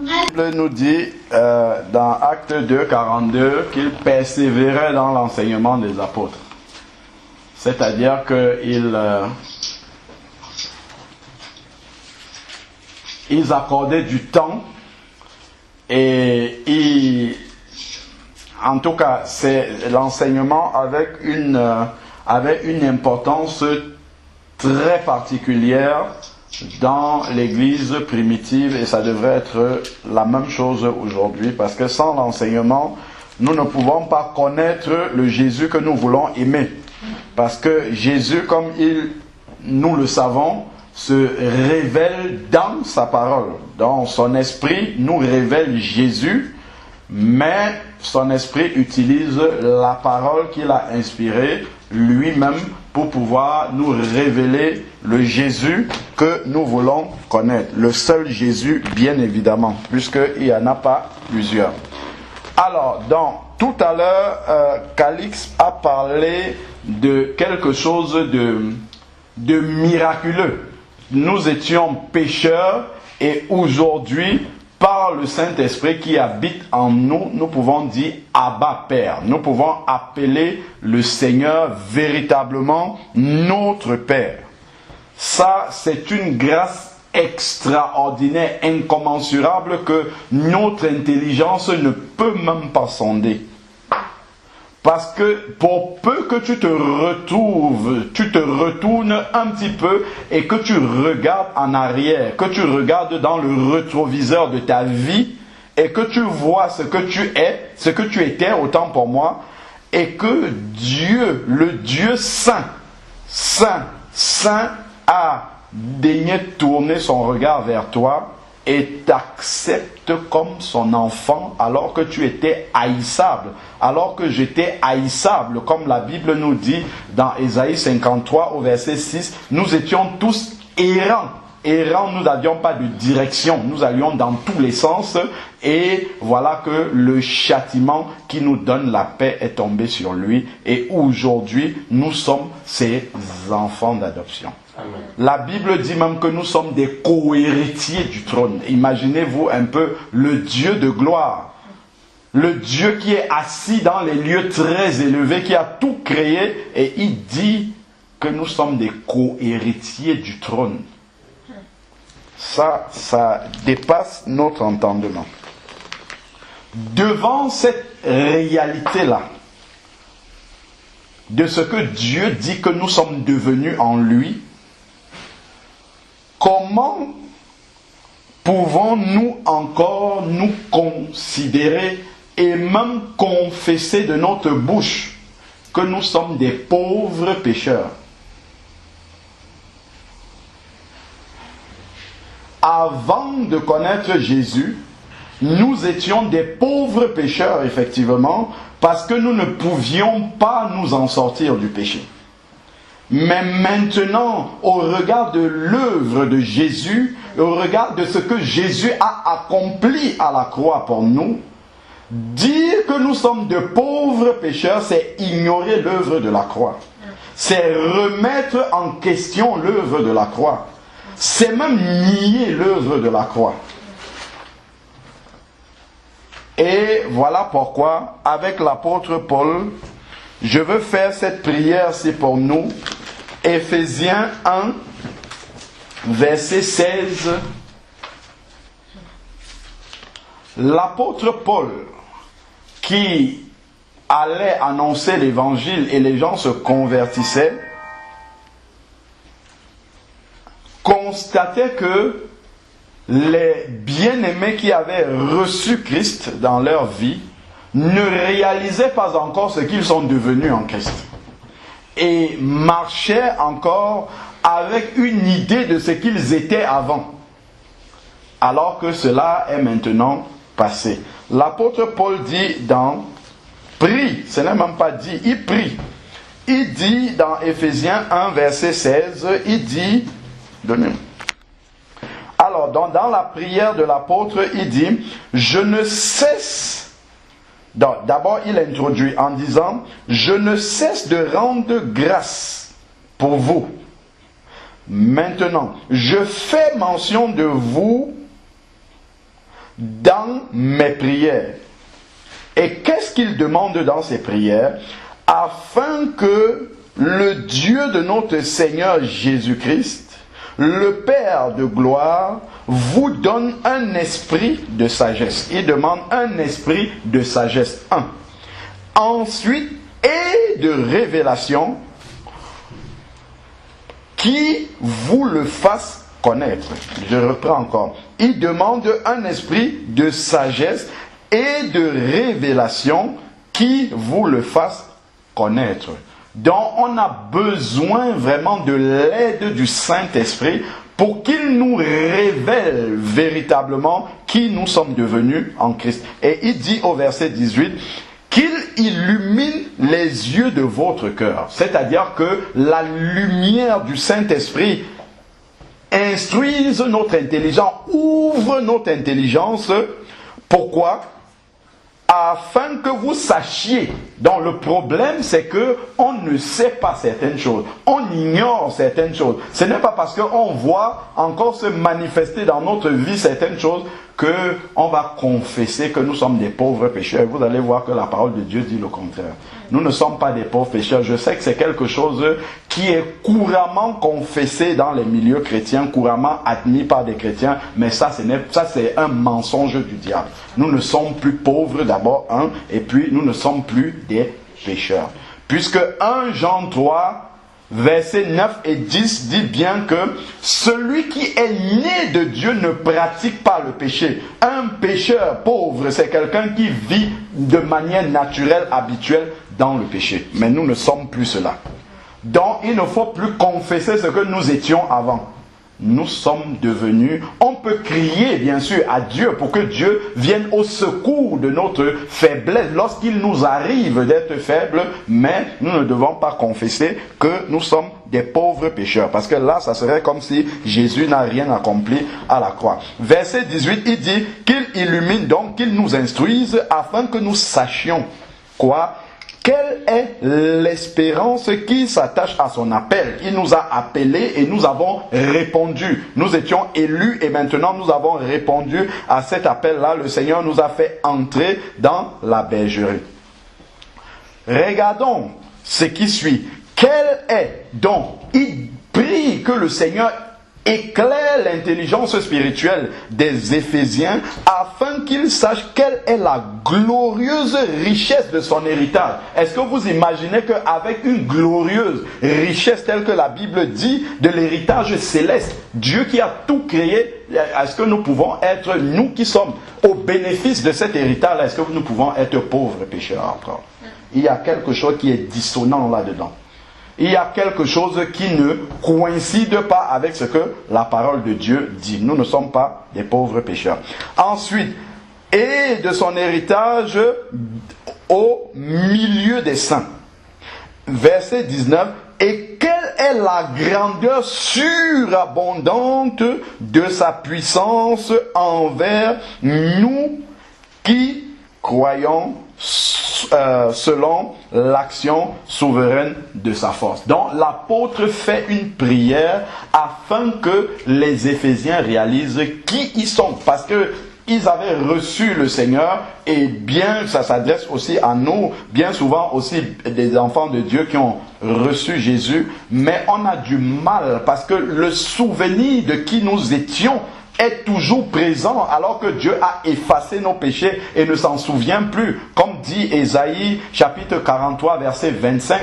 Bible nous dit dans Acte 2, 42 qu'il persévérait dans l'enseignement des apôtres. C'est-à-dire qu'ils accordaient du temps et en tout cas, l'enseignement avait une importance très particulière dans l'église primitive, et ça devrait être la même chose aujourd'hui, parce que sans l'enseignement, nous ne pouvons pas connaître le Jésus que nous voulons aimer. Parce que Jésus, comme nous le savons, se révèle dans sa parole. Dans son esprit, nous révèle Jésus, mais son esprit utilise la parole qu'il a inspirée lui-même pour pouvoir nous révéler le Jésus que nous voulons connaître. Le seul Jésus, bien évidemment, puisqu'il n'y en a pas plusieurs. Alors, tout à l'heure, Calix a parlé de quelque chose de miraculeux. Nous étions pécheurs et aujourd'hui, par le Saint-Esprit qui habite en nous, nous pouvons dire Abba Père. Nous pouvons appeler le Seigneur véritablement notre Père. Ça, c'est une grâce extraordinaire, incommensurable, que notre intelligence ne peut même pas sonder. Parce que pour peu que tu te retournes un petit peu et que tu regardes en arrière, que tu regardes dans le rétroviseur de ta vie et que tu vois ce que tu es, ce que tu étais, autant pour moi, et que Dieu, le Dieu saint, a daigné tourner son regard vers toi et t'accepte comme son enfant alors que tu étais haïssable, alors que j'étais haïssable, comme la Bible nous dit dans Ésaïe 53 au verset 6, nous étions tous errants. Errants, nous n'avions pas de direction, nous allions dans tous les sens et voilà que le châtiment qui nous donne la paix est tombé sur lui et aujourd'hui nous sommes ses enfants d'adoption. Amen. La Bible dit même que nous sommes des co-héritiers du trône. Imaginez-vous un peu le Dieu de gloire, le Dieu qui est assis dans les lieux très élevés, qui a tout créé, et il dit que nous sommes des co-héritiers du trône. Ça dépasse notre entendement. Devant cette réalité-là, de ce que Dieu dit que nous sommes devenus en lui, comment pouvons-nous encore nous considérer et même confesser de notre bouche que nous sommes des pauvres pécheurs? Avant de connaître Jésus, nous étions des pauvres pécheurs, effectivement, parce que nous ne pouvions pas nous en sortir du péché. Mais maintenant, au regard de l'œuvre de Jésus, au regard de ce que Jésus a accompli à la croix pour nous, dire que nous sommes de pauvres pécheurs, c'est ignorer l'œuvre de la croix. C'est remettre en question l'œuvre de la croix. C'est même nier l'œuvre de la croix. Et voilà pourquoi, avec l'apôtre Paul, je veux faire cette prière-ci pour nous. Éphésiens 1, verset 16. L'apôtre Paul, qui allait annoncer l'évangile et les gens se convertissaient, constatait que les bien-aimés qui avaient reçu Christ dans leur vie ne réalisaient pas encore ce qu'ils sont devenus en Christ. Et marchaient encore avec une idée de ce qu'ils étaient avant. Alors que cela est maintenant passé. L'apôtre Paul dit prie, ce n'est même pas dit, il prie. Il dit dans Éphésiens 1, verset 16, il dit, donnez-moi. Alors, dans la prière de l'apôtre, il dit, je ne cesse... D'abord, il introduit en disant, je ne cesse de rendre grâce pour vous. Maintenant, je fais mention de vous dans mes prières. Et qu'est-ce qu'il demande dans ses prières? Afin que le Dieu de notre Seigneur Jésus-Christ, le Père de gloire, vous donne un esprit de sagesse. Il demande un esprit de sagesse. 1. Ensuite, et de révélation, qui vous le fasse connaître. Je reprends encore. Il demande un esprit de sagesse et de révélation qui vous le fasse connaître. Donc on a besoin vraiment de l'aide du Saint-Esprit pour qu'il nous révèle véritablement qui nous sommes devenus en Christ. Et il dit au verset 18, qu'il illumine les yeux de votre cœur. C'est-à-dire que la lumière du Saint-Esprit instruise notre intelligence, ouvre notre intelligence. Pourquoi? Afin que vous sachiez. Donc le problème, c'est que on ne sait pas certaines choses. On ignore certaines choses. Ce n'est pas parce qu'on voit encore se manifester dans notre vie certaines choses qu'on va confesser que nous sommes des pauvres pécheurs. Vous allez voir que la parole de Dieu dit le contraire. Nous ne sommes pas des pauvres pécheurs. Je sais que c'est quelque chose qui est couramment confessé dans les milieux chrétiens, couramment admis par des chrétiens, mais ça c'est un mensonge du diable. Nous ne sommes plus pauvres d'abord, et puis nous ne sommes plus des pécheurs. Puisque 1 Jean 3, versets 9 et 10 dit bien que celui qui est né de Dieu ne pratique pas le péché. Un pécheur pauvre, c'est quelqu'un qui vit de manière naturelle, habituelle dans le péché. Mais nous ne sommes plus cela. Donc il ne faut plus confesser ce que nous étions avant. Nous sommes devenus, on peut crier bien sûr à Dieu pour que Dieu vienne au secours de notre faiblesse lorsqu'il nous arrive d'être faibles, mais nous ne devons pas confesser que nous sommes des pauvres pécheurs, parce que là ça serait comme si Jésus n'a rien accompli à la croix. Verset 18, il dit qu'il illumine donc, qu'il nous instruise afin que nous sachions quoi? Quelle est l'espérance qui s'attache à son appel? Il nous a appelés et nous avons répondu. Nous étions élus et maintenant nous avons répondu à cet appel-là. Le Seigneur nous a fait entrer dans la bergerie. Regardons ce qui suit. Quel est donc? Il prie que le Seigneur éclaire l'intelligence spirituelle des Éphésiens afin qu'ils sachent quelle est la glorieuse richesse de son héritage. Est-ce que vous imaginez qu'avec une glorieuse richesse telle que la Bible dit de l'héritage céleste, Dieu qui a tout créé, est-ce que nous pouvons être, nous qui sommes au bénéfice de cet héritage, est-ce que nous pouvons être pauvres pécheurs encore? Il y a quelque chose qui est dissonant là-dedans. Il y a quelque chose qui ne coïncide pas avec ce que la parole de Dieu dit. Nous ne sommes pas des pauvres pécheurs. Ensuite, et de son héritage au milieu des saints. Verset 19. Et quelle est la grandeur surabondante de sa puissance envers nous qui croyons selon l'action souveraine de sa force. Donc l'apôtre fait une prière afin que les Éphésiens réalisent qui ils sont, parce que ils avaient reçu le Seigneur, et bien ça s'adresse aussi à nous, bien souvent aussi des enfants de Dieu qui ont reçu Jésus, mais on a du mal parce que le souvenir de qui nous étions est toujours présent alors que Dieu a effacé nos péchés et ne s'en souvient plus. Comme dit Ésaïe chapitre 43 verset 25.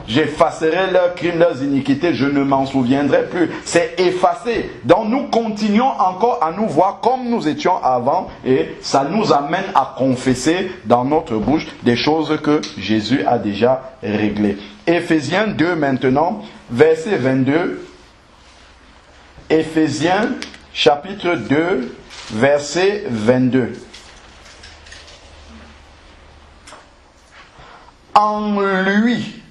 J'effacerai leurs crimes, leurs iniquités, je ne m'en souviendrai plus. C'est effacé. Donc nous continuons encore à nous voir comme nous étions avant et ça nous amène à confesser dans notre bouche des choses que Jésus a déjà réglées. Éphésiens 2 maintenant, verset 22. Éphésiens chapitre 2, verset 22. En lui,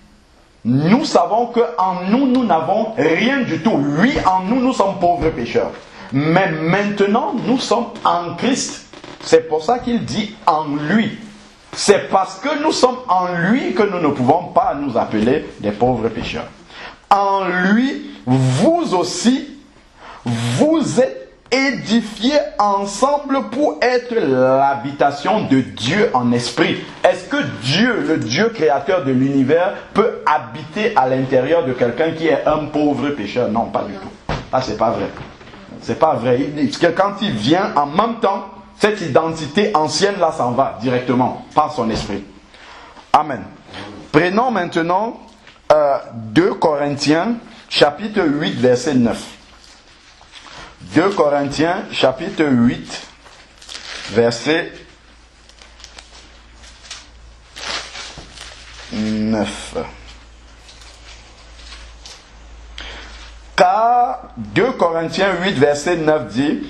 nous savons qu'en nous, nous n'avons rien du tout. Oui, en nous, nous sommes pauvres pécheurs. Mais maintenant, nous sommes en Christ. C'est pour ça qu'il dit en lui. C'est parce que nous sommes en lui que nous ne pouvons pas nous appeler des pauvres pécheurs. En lui, vous aussi, vous êtes édifiés ensemble pour être l'habitation de Dieu en esprit. Est-ce que Dieu, le Dieu créateur de l'univers, peut habiter à l'intérieur de quelqu'un qui est un pauvre pécheur? Non, pas du tout. Ah, c'est pas vrai. C'est pas vrai. Quand il vient, en même temps, cette identité ancienne là s'en va directement par son esprit. Amen. Prenons maintenant 2 Corinthiens chapitre 8 verset 9. 2 Corinthiens chapitre 8 verset 9. Car 2 Corinthiens 8 verset 9 dit: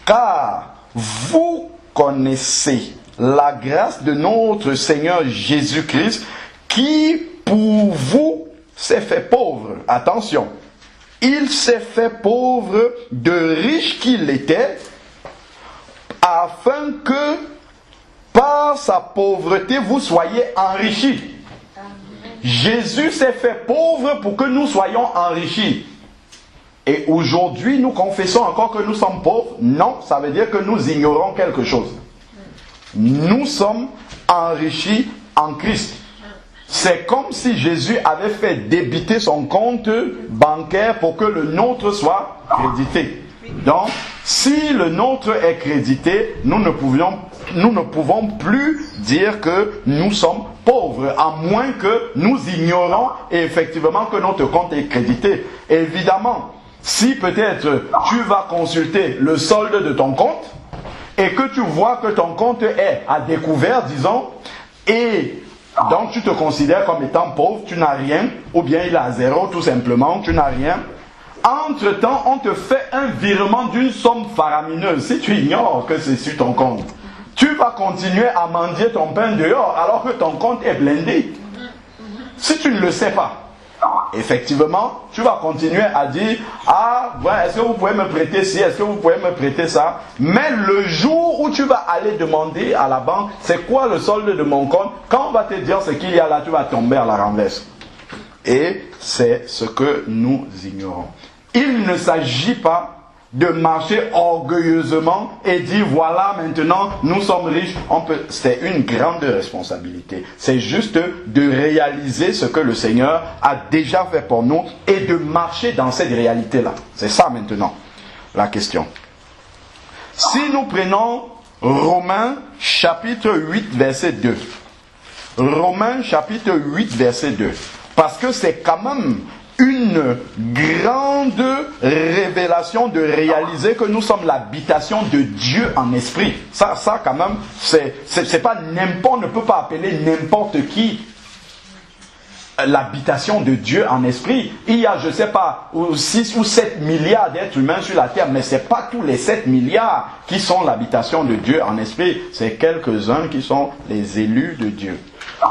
car vous connaissez la grâce de notre Seigneur Jésus-Christ qui pour vous s'est fait pauvre. Attention, il s'est fait pauvre de riche qu'il était, afin que par sa pauvreté vous soyez enrichis. Jésus s'est fait pauvre pour que nous soyons enrichis. Et aujourd'hui, nous confessons encore que nous sommes pauvres. Non, ça veut dire que nous ignorons quelque chose. Nous sommes enrichis en Christ. C'est comme si Jésus avait fait débiter son compte bancaire pour que le nôtre soit crédité. Donc, si le nôtre est crédité, nous ne pouvons plus dire que nous sommes pauvres, à moins que nous ignorons effectivement que notre compte est crédité. Évidemment, si peut-être tu vas consulter le solde de ton compte et que tu vois que ton compte est à découvert, disons, et donc tu te considères comme étant pauvre, tu n'as rien, ou bien il est à zéro tout simplement, tu n'as rien. Entre-temps, on te fait un virement d'une somme faramineuse. Si tu ignores que c'est sur ton compte, tu vas continuer à mendier ton pain dehors alors que ton compte est blindé. Si tu ne le sais pas, effectivement, tu vas continuer à dire: ah, ouais, est-ce que vous pouvez me prêter ci, est-ce que vous pouvez me prêter ça? Mais le jour où tu vas aller demander à la banque, c'est quoi le solde de mon compte? Quand on va te dire ce qu'il y a là, tu vas tomber à la renverse. Et c'est ce que nous ignorons. Il ne s'agit pas de marcher orgueilleusement et dire: voilà, maintenant nous sommes riches. C'est une grande responsabilité. C'est juste de réaliser ce que le Seigneur a déjà fait pour nous et de marcher dans cette réalité-là. C'est ça maintenant la question. Si nous prenons Romains chapitre 8 verset 2. Romains chapitre 8 verset 2. Parce que c'est quand même une grande révélation de réaliser que nous sommes l'habitation de Dieu en esprit. Ça quand même, c'est pas n'importe, on ne peut pas appeler n'importe qui l'habitation de Dieu en esprit. Il y a, je ne sais pas, 6 ou 7 milliards d'êtres humains sur la terre, mais ce n'est pas tous les 7 milliards qui sont l'habitation de Dieu en esprit. C'est quelques-uns qui sont les élus de Dieu.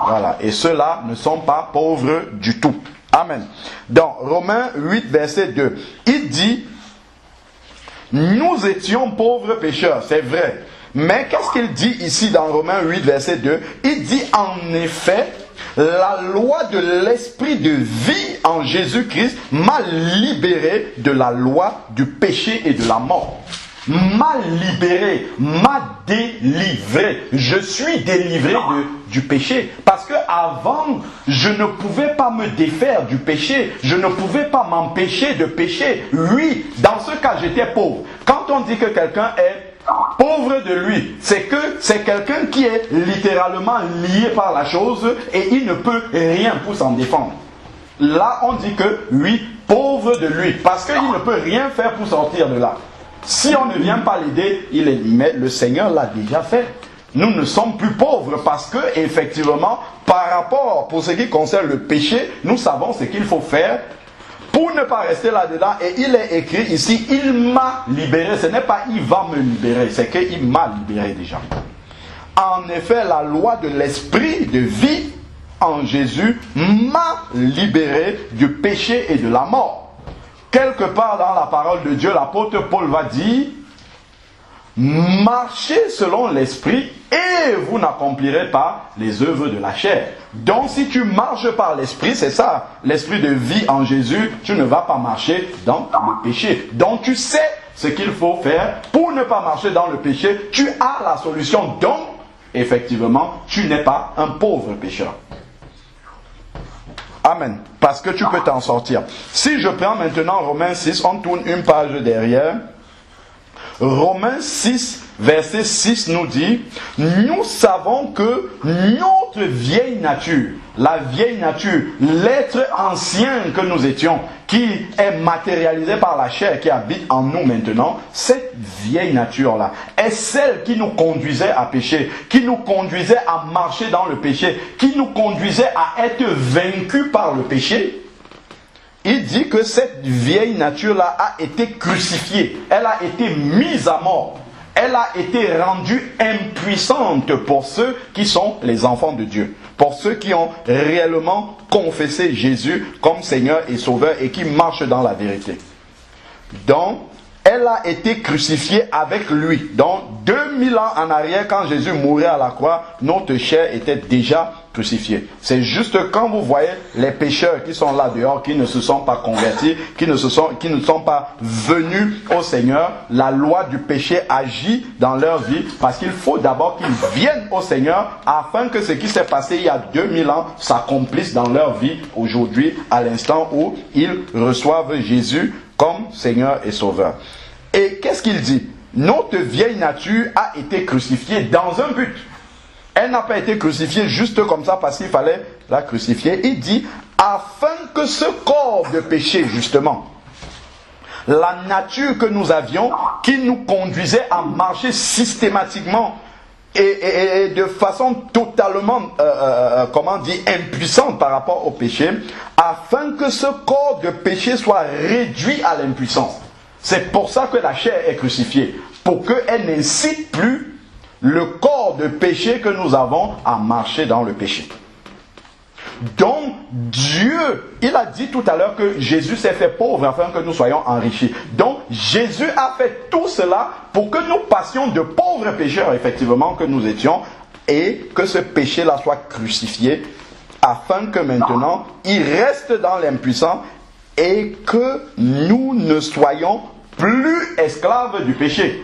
Voilà. Et ceux-là ne sont pas pauvres du tout. Amen. Dans Romains 8, verset 2, il dit: nous étions pauvres pécheurs, c'est vrai. Mais qu'est-ce qu'il dit ici dans Romains 8, verset 2? Il dit en effet: la loi de l'esprit de vie en Jésus-Christ m'a libéré de la loi du péché et de la mort. M'a libéré, m'a délivré. Je suis délivré du péché. Parce que avant, je ne pouvais pas me défaire du péché. Je ne pouvais pas m'empêcher de pécher. Oui, dans ce cas, j'étais pauvre. Quand on dit que quelqu'un est pauvre de lui, c'est que c'est quelqu'un qui est littéralement lié par la chose et il ne peut rien pour s'en défendre. Là, on dit que oui, pauvre de lui, parce qu'il ne peut rien faire pour sortir de là. Si on ne vient pas l'aider, mais le Seigneur l'a déjà fait. Nous ne sommes plus pauvres parce que, effectivement, par rapport, pour ce qui concerne le péché, nous savons ce qu'il faut faire pour ne pas rester là-dedans. Et il est écrit ici: il m'a libéré. Ce n'est pas il va me libérer, c'est qu'il m'a libéré déjà. En effet, la loi de l'esprit de vie en Jésus m'a libéré du péché et de la mort. Quelque part dans la parole de Dieu, l'apôtre Paul va dire: marchez selon l'esprit et vous n'accomplirez pas les œuvres de la chair. Donc si tu marches par l'esprit, c'est ça, l'esprit de vie en Jésus, tu ne vas pas marcher dans le péché. Donc tu sais ce qu'il faut faire pour ne pas marcher dans le péché, tu as la solution. Donc, effectivement, tu n'es pas un pauvre pécheur. Amen. Parce que tu peux t'en sortir. Si je prends maintenant Romains 6, on tourne une page derrière. Romains 6, verset 6 nous dit, nous savons que notre vieille nature, la vieille nature, l'être ancien que nous étions, qui est matérialisé par la chair qui habite en nous maintenant, cette vieille nature-là est celle qui nous conduisait à pécher, qui nous conduisait à marcher dans le péché, qui nous conduisait à être vaincus par le péché. Il dit que cette vieille nature-là a été crucifiée, elle a été mise à mort, elle a été rendue impuissante pour ceux qui sont les enfants de Dieu, pour ceux qui ont réellement confessé Jésus comme Seigneur et Sauveur et qui marchent dans la vérité. Donc, elle a été crucifiée avec lui. Donc, 2000 ans en arrière, quand Jésus mourait à la croix, notre chair était déjà crucifiée. C'est juste quand vous voyez les pécheurs qui sont là dehors, qui ne se sont pas convertis, qui ne sont pas venus au Seigneur, la loi du péché agit dans leur vie parce qu'il faut d'abord qu'ils viennent au Seigneur afin que ce qui s'est passé il y a 2000 ans s'accomplisse dans leur vie aujourd'hui, à l'instant où ils reçoivent Jésus comme Seigneur et Sauveur. Et qu'est-ce qu'il dit? Notre vieille nature a été crucifiée dans un but. Elle n'a pas été crucifiée juste comme ça parce qu'il fallait la crucifier. Il dit, afin que ce corps de péché, justement, la nature que nous avions, qui nous conduisait à marcher systématiquement et de façon totalement, impuissante par rapport au péché, afin que ce corps de péché soit réduit à l'impuissance. C'est pour ça que la chair est crucifiée, pour qu'elle n'incite plus le corps de péché que nous avons à marcher dans le péché. Donc, Dieu, il a dit tout à l'heure que Jésus s'est fait pauvre afin que nous soyons enrichis. Donc, Jésus a fait tout cela pour que nous passions de pauvres pécheurs, effectivement, que nous étions, et que ce péché-là soit crucifié, afin que maintenant, il reste dans l'impuissance et que nous ne soyons plus esclaves du péché.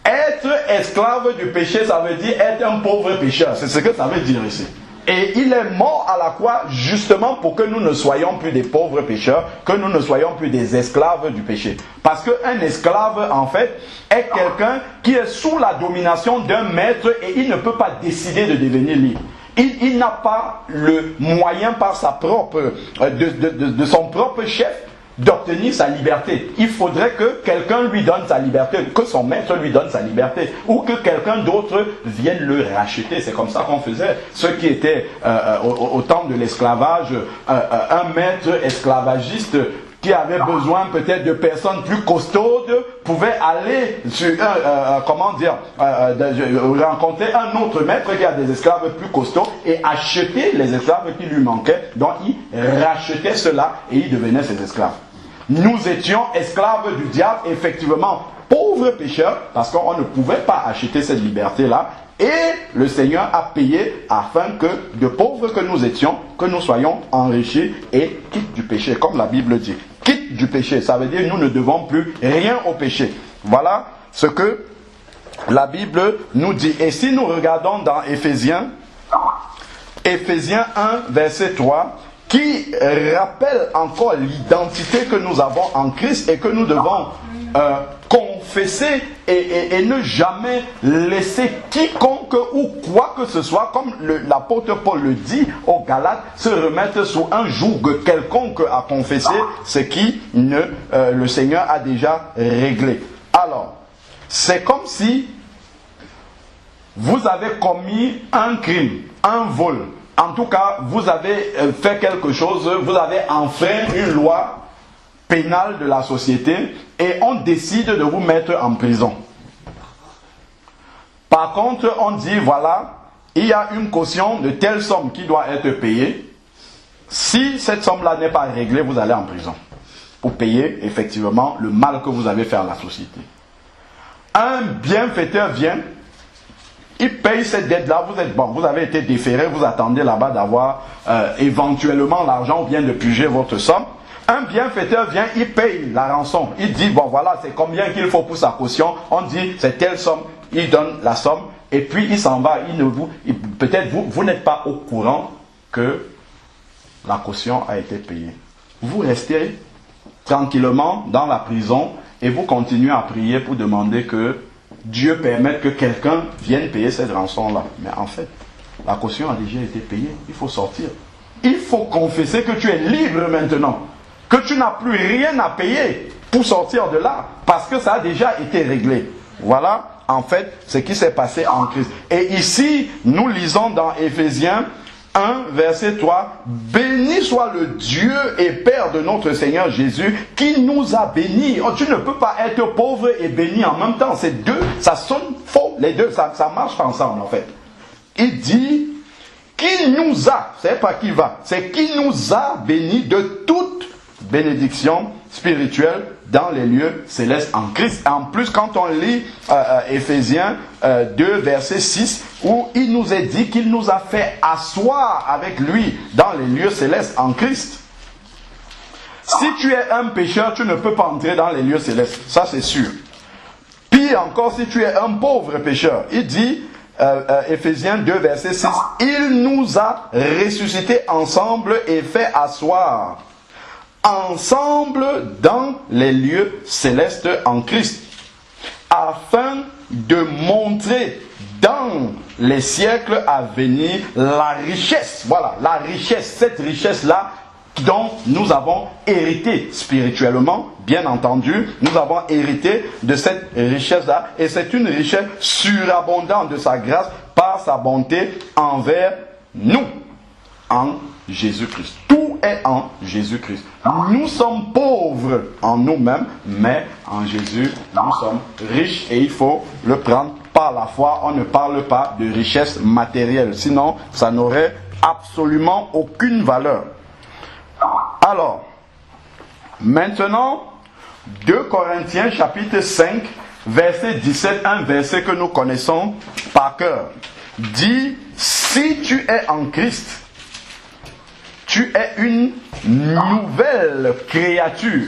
Être esclave du péché, ça veut dire être un pauvre pécheur. C'est ce que ça veut dire ici. Et il est mort à la croix justement pour que nous ne soyons plus des pauvres pécheurs, que nous ne soyons plus des esclaves du péché. Parce qu'un esclave, en fait, est quelqu'un qui est sous la domination d'un maître et il ne peut pas décider de devenir libre. Il n'a pas le moyen par sa propre, de son propre chef d'obtenir sa liberté. Il faudrait que quelqu'un lui donne sa liberté, que son maître lui donne sa liberté, ou que quelqu'un d'autre vienne le racheter. C'est comme ça qu'on faisait. Ceux qui étaient au temps de l'esclavage, un maître esclavagiste qui avait besoin peut-être de personnes plus costaudes pouvait aller sur rencontrer un autre maître qui a des esclaves plus costauds et acheter les esclaves qui lui manquaient. Donc il rachetait cela et il devenait ses esclaves. Nous étions esclaves du diable, effectivement pauvres pécheurs, parce qu'on ne pouvait pas acheter cette liberté-là. Et le Seigneur a payé afin que, de pauvres que nous étions, que nous soyons enrichis et quittes du péché, comme la Bible dit. Quitte du péché, ça veut dire nous ne devons plus rien au péché. Voilà ce que la Bible nous dit. Et si nous regardons dans Éphésiens 1, verset 3, qui rappelle encore l'identité que nous avons en Christ et que nous devons confesser et ne jamais laisser quiconque ou quoi que ce soit, comme l'apôtre Paul le dit aux Galates, se remettre sous un joug quelconque à confesser ce qui le Seigneur a déjà réglé. Alors, c'est comme si vous avez commis un crime, un vol. En tout cas, vous avez fait quelque chose, vous avez enfreint une loi pénale de la société et on décide de vous mettre en prison. Par contre, on dit, voilà, il y a une caution de telle somme qui doit être payée. Si cette somme-là n'est pas réglée, vous allez en prison pour payer effectivement le mal que vous avez fait à la société. Un bienfaiteur vient, il paye cette dette-là, vous êtes bon, vous avez été déféré, vous attendez là-bas d'avoir éventuellement l'argent ou bien de piger votre somme. Un bienfaiteur vient, il paye la rançon. Il dit, bon voilà, c'est combien qu'il faut pour sa caution. On dit, c'est telle somme. Il donne la somme. Et puis il s'en va. Peut-être vous n'êtes pas au courant que la caution a été payée. Vous restez tranquillement dans la prison et vous continuez à prier pour demander que Dieu permette que quelqu'un vienne payer cette rançon-là. Mais en fait, la caution a déjà été payée. Il faut sortir. Il faut confesser que tu es libre maintenant. Que tu n'as plus rien à payer pour sortir de là. Parce que ça a déjà été réglé. Voilà, en fait, ce qui s'est passé en Christ. Et ici, nous lisons dans Éphésiens 1, verset 3. Béni soit le Dieu et Père de notre Seigneur Jésus qui nous a bénis. Oh, tu ne peux pas être pauvre et béni en même temps. C'est deux, ça sonne faux. Les deux, ça marche ensemble en fait. Il dit, qui nous a, c'est pas qui va, c'est qui nous a bénis de toute bénédiction spirituelle dans les lieux célestes en Christ. En plus, quand on lit Éphésiens 2, verset 6, où il nous est dit qu'il nous a fait asseoir avec lui dans les lieux célestes en Christ. Si tu es un pécheur, tu ne peux pas entrer dans les lieux célestes. Ça, c'est sûr. Pire encore, si tu es un pauvre pécheur, il dit, Éphésiens 2, verset 6, il nous a ressuscités ensemble et fait asseoir ensemble dans les lieux célestes en Christ, afin de montrer dans les siècles à venir la richesse, voilà, la richesse, cette richesse-là dont nous avons hérité spirituellement, bien entendu, nous avons hérité de cette richesse-là, et c'est une richesse surabondante de sa grâce par sa bonté envers nous, en Jésus-Christ. Tout est en Jésus-Christ. Nous sommes pauvres en nous-mêmes, mais en Jésus, nous sommes riches et il faut le prendre par la foi. On ne parle pas de richesse matérielle, sinon ça n'aurait absolument aucune valeur. Alors, maintenant, 2 Corinthiens chapitre 5, verset 17, un verset que nous connaissons par cœur, dit, si tu es en Christ, tu es une nouvelle créature.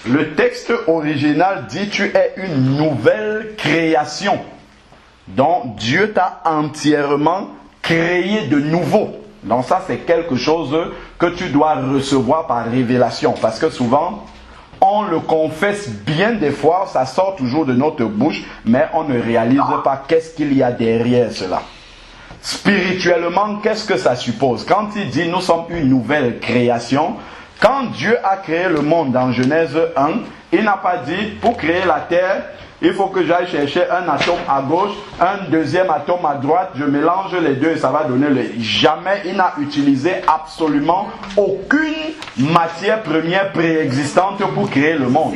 Le texte original dit tu es une nouvelle création. Donc Dieu t'a entièrement créé de nouveau. Donc ça c'est quelque chose que tu dois recevoir par révélation. Parce que souvent, on le confesse bien des fois, ça sort toujours de notre bouche, mais on ne réalise pas qu'est-ce qu'il y a derrière cela. Spirituellement, qu'est-ce que ça suppose? Quand il dit nous sommes une nouvelle création, quand Dieu a créé le monde dans Genèse 1, il n'a pas dit pour créer la terre, il faut que j'aille chercher un atome à gauche, un deuxième atome à droite, je mélange les deux et ça va donner le... Jamais il n'a utilisé absolument aucune matière première préexistante pour créer le monde.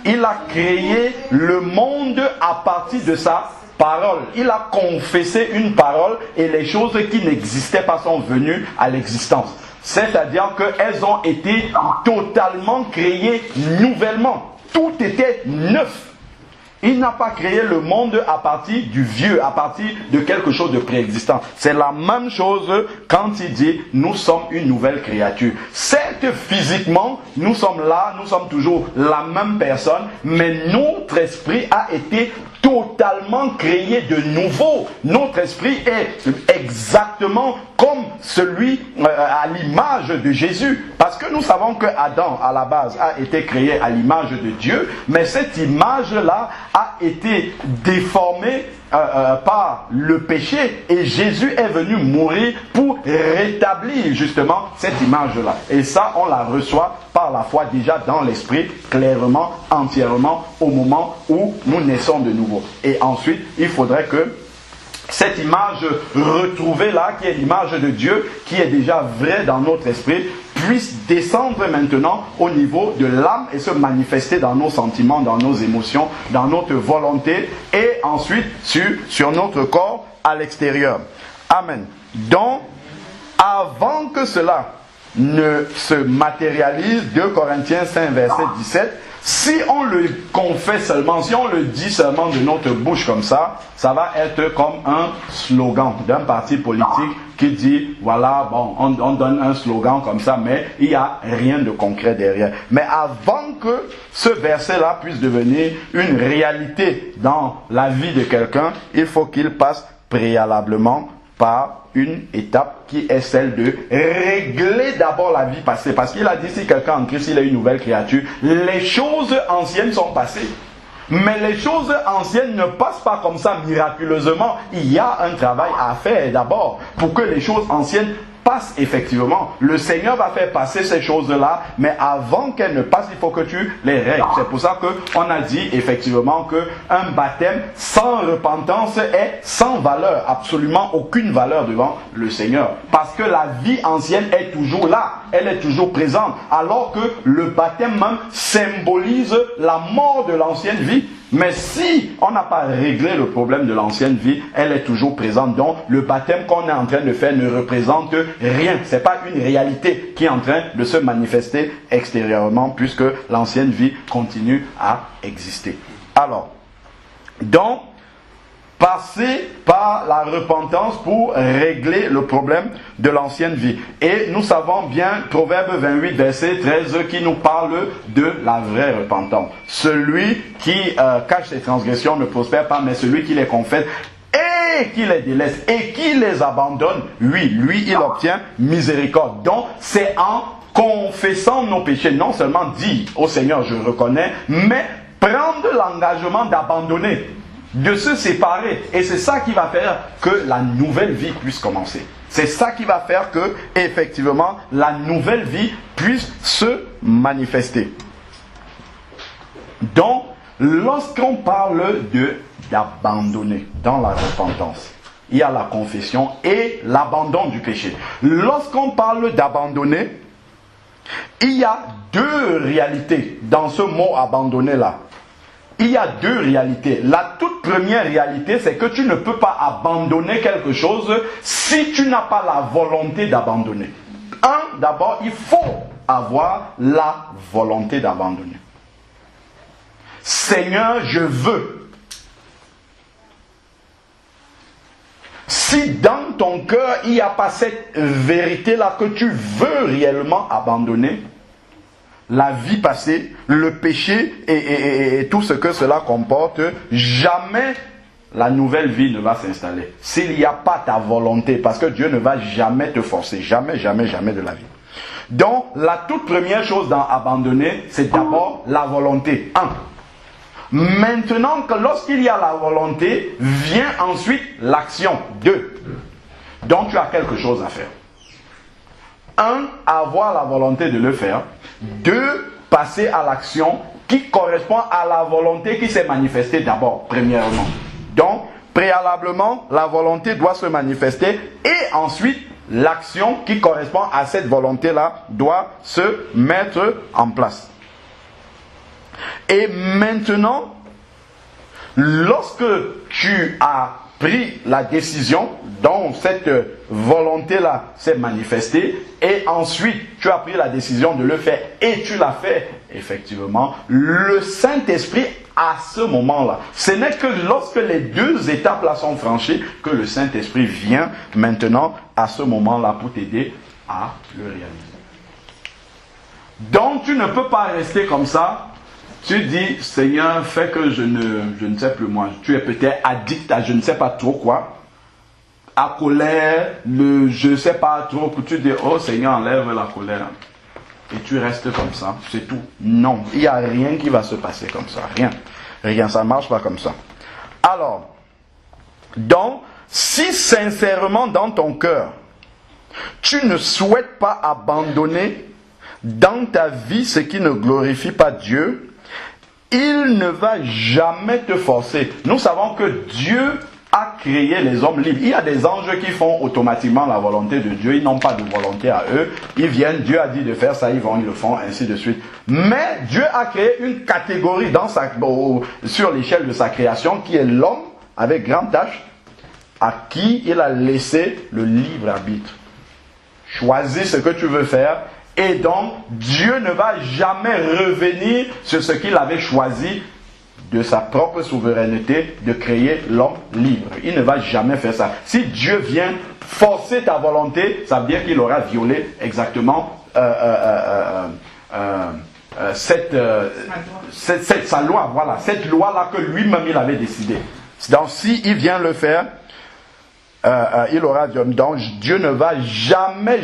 Il a créé le monde à partir de ça. Parole. Il a confessé une parole et les choses qui n'existaient pas sont venues à l'existence. C'est-à-dire qu'elles ont été totalement créées nouvellement. Tout était neuf. Il n'a pas créé le monde à partir du vieux, à partir de quelque chose de préexistant. C'est la même chose quand il dit nous sommes une nouvelle créature. Certes, physiquement, nous sommes là, nous sommes toujours la même personne, mais notre esprit a été totalement créé de nouveau. Notre esprit est exactement comme celui à l'image de Jésus. Parce que nous savons que Adam, à la base, a été créé à l'image de Dieu, mais cette image-là a été déformée par le péché et Jésus est venu mourir pour rétablir justement cette image-là. Et ça, on la reçoit par la foi déjà dans l'esprit, clairement, entièrement, au moment où nous naissons de nouveau. Et ensuite, il faudrait que cette image retrouvée là, qui est l'image de Dieu, qui est déjà vraie dans notre esprit, puisse descendre maintenant au niveau de l'âme et se manifester dans nos sentiments, dans nos émotions, dans notre volonté et ensuite sur notre corps à l'extérieur. Amen. Donc, avant que cela ne se matérialise, 2 Corinthiens 5, verset 17, Si on le confesse seulement, si on le dit seulement de notre bouche comme ça va être comme un slogan d'un parti politique qui dit, voilà, bon, on donne un slogan comme ça, mais il n'y a rien de concret derrière. Mais avant que ce verset-là puisse devenir une réalité dans la vie de quelqu'un, il faut qu'il passe préalablement par une étape qui est celle de régler d'abord la vie passée. Parce qu'il a dit, si quelqu'un en Christ, il est une nouvelle créature, les choses anciennes sont passées. Mais les choses anciennes ne passent pas comme ça miraculeusement. Il y a un travail à faire d'abord pour que les choses anciennes passent effectivement. Le Seigneur va faire passer ces choses-là, mais avant qu'elles ne passent, il faut que tu les règles. C'est pour ça qu'on a dit effectivement qu'un baptême sans repentance est sans valeur, absolument aucune valeur devant le Seigneur. Parce que la vie ancienne est toujours là, elle est toujours présente, alors que le baptême même symbolise la mort de l'ancienne vie. Mais si on n'a pas réglé le problème de l'ancienne vie, elle est toujours présente. Donc, le baptême qu'on est en train de faire ne représente rien. Ce n'est pas une réalité qui est en train de se manifester extérieurement, puisque l'ancienne vie continue à exister. Alors, donc, passer par la repentance pour régler le problème de l'ancienne vie. Et nous savons bien, Proverbe 28, verset 13, qui nous parle de la vraie repentance. Celui qui cache ses transgressions ne prospère pas, mais celui qui les confesse et qui les délaisse et qui les abandonne, oui, lui, il obtient miséricorde. Donc, c'est en confessant nos péchés, non seulement dire au Seigneur, je reconnais, mais prendre l'engagement d'abandonner, de se séparer. Et c'est ça qui va faire que la nouvelle vie puisse commencer. C'est ça qui va faire que, effectivement, la nouvelle vie puisse se manifester. Donc, lorsqu'on parle d'abandonner dans la repentance, il y a la confession et l'abandon du péché. Lorsqu'on parle d'abandonner, il y a deux réalités dans ce mot abandonner-là. Il y a deux réalités. La toute première réalité, c'est que tu ne peux pas abandonner quelque chose si tu n'as pas la volonté d'abandonner. D'abord, il faut avoir la volonté d'abandonner. Seigneur, je veux. Si dans ton cœur, il n'y a pas cette vérité-là que tu veux réellement abandonner, la vie passée, le péché et tout ce que cela comporte, jamais la nouvelle vie ne va s'installer. S'il n'y a pas ta volonté, parce que Dieu ne va jamais te forcer, jamais, jamais, jamais de la vie. Donc, la toute première chose dans abandonner, c'est d'abord la volonté. Maintenant, lorsqu'il y a la volonté, vient ensuite l'action. 2. Donc, tu as quelque chose à faire. 1, avoir la volonté de le faire. 2, passer à l'action qui correspond à la volonté qui s'est manifestée d'abord, premièrement. Donc, préalablement, la volonté doit se manifester et ensuite, l'action qui correspond à cette volonté-là doit se mettre en place. Et maintenant, lorsque tu as pris la décision, dont cette volonté-là s'est manifestée, et ensuite tu as pris la décision de le faire, et tu l'as fait, effectivement, le Saint-Esprit, à ce moment-là, ce n'est que lorsque les deux étapes-là sont franchies, que le Saint-Esprit vient maintenant, à ce moment-là, pour t'aider à le réaliser. Donc tu ne peux pas rester comme ça. Tu dis, Seigneur, fais que je ne sais plus moi. Tu es peut-être addict à je ne sais pas trop quoi. À colère, je ne sais pas trop. Tu dis, oh Seigneur, enlève la colère. Et tu restes comme ça. C'est tout. Non, il n'y a rien qui va se passer comme ça. Rien. Rien, ça ne marche pas comme ça. Alors, donc, si sincèrement dans ton cœur, tu ne souhaites pas abandonner dans ta vie ce qui ne glorifie pas Dieu, il ne va jamais te forcer. Nous savons que Dieu a créé les hommes libres. Il y a des anges qui font automatiquement la volonté de Dieu. Ils n'ont pas de volonté à eux. Ils viennent, Dieu a dit de faire ça, ils le font, ainsi de suite. Mais Dieu a créé une catégorie sur l'échelle de sa création qui est l'homme avec grande tâche, à qui il a laissé le libre arbitre. Choisis ce que tu veux faire Et donc, Dieu ne va jamais revenir sur ce qu'il avait choisi de sa propre souveraineté de créer l'homme libre. Il ne va jamais faire ça. Si Dieu vient forcer ta volonté, ça veut dire qu'il aura violé exactement sa loi. Voilà, cette loi-là que lui-même il avait décidé. Donc, s'il vient le faire, il aura donc Dieu ne va jamais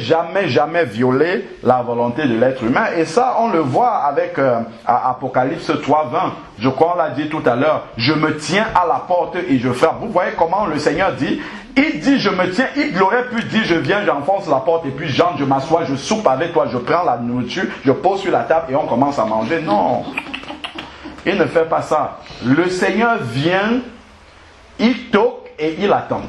violer la volonté de l'être humain. Et ça, on le voit avec Apocalypse 3:20. Je crois, on l'a dit tout à l'heure. Je me tiens à la porte et je frappe. Vous voyez comment le Seigneur dit? Il dit, je me tiens. Il aurait pu dire, je viens, j'enfonce la porte et puis j'entre, je m'assois, je soupe avec toi, je prends la nourriture, je pose sur la table et on commence à manger. Non. Il ne fait pas ça. Le Seigneur vient, il toque et il attend.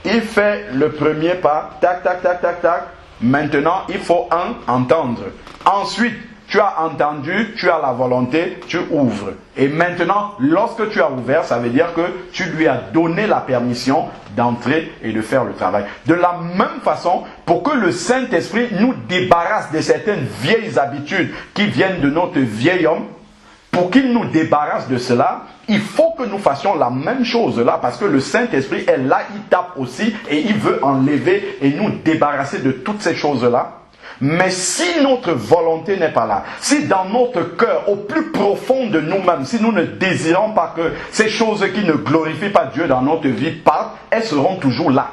Il fait le premier pas, tac, tac, tac, tac, tac. Maintenant, il faut entendre. Ensuite, tu as entendu, tu as la volonté, tu ouvres. Et maintenant, lorsque tu as ouvert, ça veut dire que tu lui as donné la permission d'entrer et de faire le travail. De la même façon, pour que le Saint-Esprit nous débarrasse de certaines vieilles habitudes qui viennent de notre vieil homme, pour qu'il nous débarrasse de cela, il faut que nous fassions la même chose là, parce que le Saint-Esprit est là, il tape aussi et il veut enlever et nous débarrasser de toutes ces choses-là. Mais si notre volonté n'est pas là, si dans notre cœur, au plus profond de nous-mêmes, si nous ne désirons pas que ces choses qui ne glorifient pas Dieu dans notre vie partent, elles seront toujours là.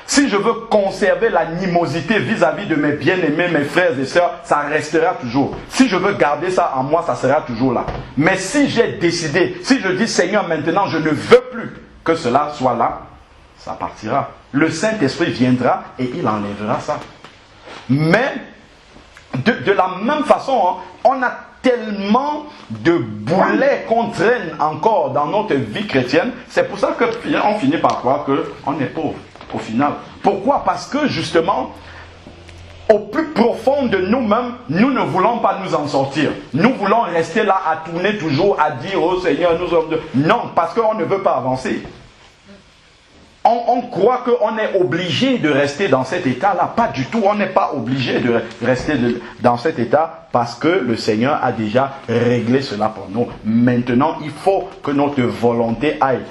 Si je veux conserver l'animosité vis-à-vis de mes bien-aimés, mes frères et sœurs, ça restera toujours. Si je veux garder ça en moi, ça sera toujours là. Mais si j'ai décidé, si je dis Seigneur, maintenant je ne veux plus que cela soit là, ça partira. Le Saint-Esprit viendra et il enlèvera ça. Mais de la même façon, on a tellement de boulets qu'on traîne encore dans notre vie chrétienne. C'est pour ça qu'on finit par croire qu'on est pauvre. Au final. Pourquoi? Parce que justement, au plus profond de nous-mêmes, nous ne voulons pas nous en sortir. Nous voulons rester là à tourner toujours, à dire oh Seigneur, nous sommes de... Non, parce qu'on ne veut pas avancer. On croit qu'on est obligé de rester dans cet état-là. Pas du tout, on n'est pas obligé de rester dans cet état parce que le Seigneur a déjà réglé cela pour nous. Maintenant, il faut que notre volonté aille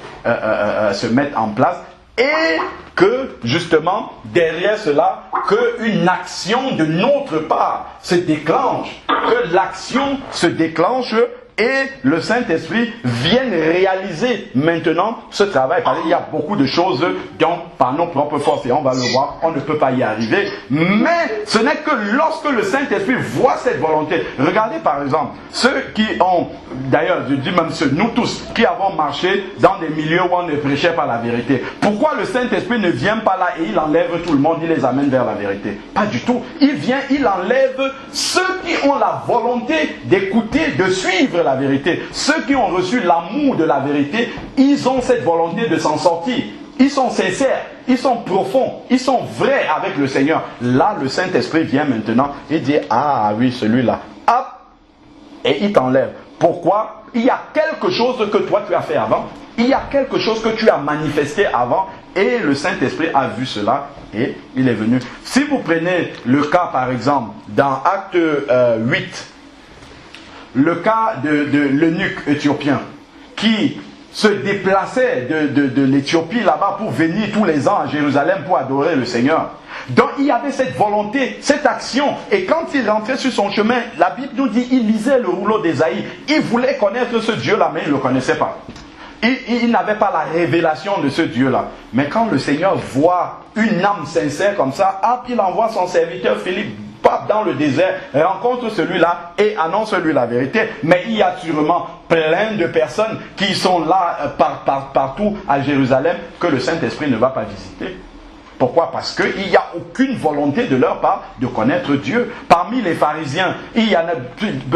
se mettre en place. Et que, justement, derrière cela, qu'une action de notre part se déclenche. Que l'action se déclenche et le Saint-Esprit vienne réaliser maintenant ce travail. Parce qu'il y a beaucoup de choses dont, par nos propres forces, et on va le voir, on ne peut pas y arriver. Mais ce n'est que lorsque le Saint-Esprit voit cette volonté. Regardez par exemple, ceux qui ont, d'ailleurs, je dis même ceux, nous tous, qui avons marché dans des milieux où on ne prêchait pas la vérité. Pourquoi le Saint-Esprit ne vient pas là et il enlève tout le monde, il les amène vers la vérité? Pas du tout. Il vient, il enlève ceux qui ont la volonté d'écouter, de suivre la vérité. Ceux qui ont reçu l'amour de la vérité, ils ont cette volonté de s'en sortir. Ils sont sincères, ils sont profonds, ils sont vrais avec le Seigneur. Là, le Saint-Esprit vient maintenant et dit, ah oui, celui-là, hop, et il t'enlève. Pourquoi? Il y a quelque chose que toi tu as fait avant. Il y a quelque chose que tu as manifesté avant. Et le Saint-Esprit a vu cela et il est venu. Si vous prenez le cas, par exemple, dans Acte 8, le cas de l'eunuque éthiopien qui se déplaçait de l'Éthiopie là-bas pour venir tous les ans à Jérusalem pour adorer le Seigneur. Donc il y avait cette volonté, cette action. Et quand il rentrait sur son chemin, la Bible nous dit il lisait le rouleau d'Ésaïe. Il voulait connaître ce Dieu-là, mais il ne le connaissait pas. Il n'avait pas la révélation de ce Dieu-là. Mais quand le Seigneur voit une âme sincère comme ça, hop, il envoie son serviteur Philippe dans le désert, rencontre celui-là et annonce-lui la vérité. Mais il y a sûrement plein de personnes qui sont là partout à Jérusalem que le Saint-Esprit ne va pas visiter. Pourquoi? Parce qu'il n'y a aucune volonté de leur part de connaître Dieu. Parmi les pharisiens, il y en a,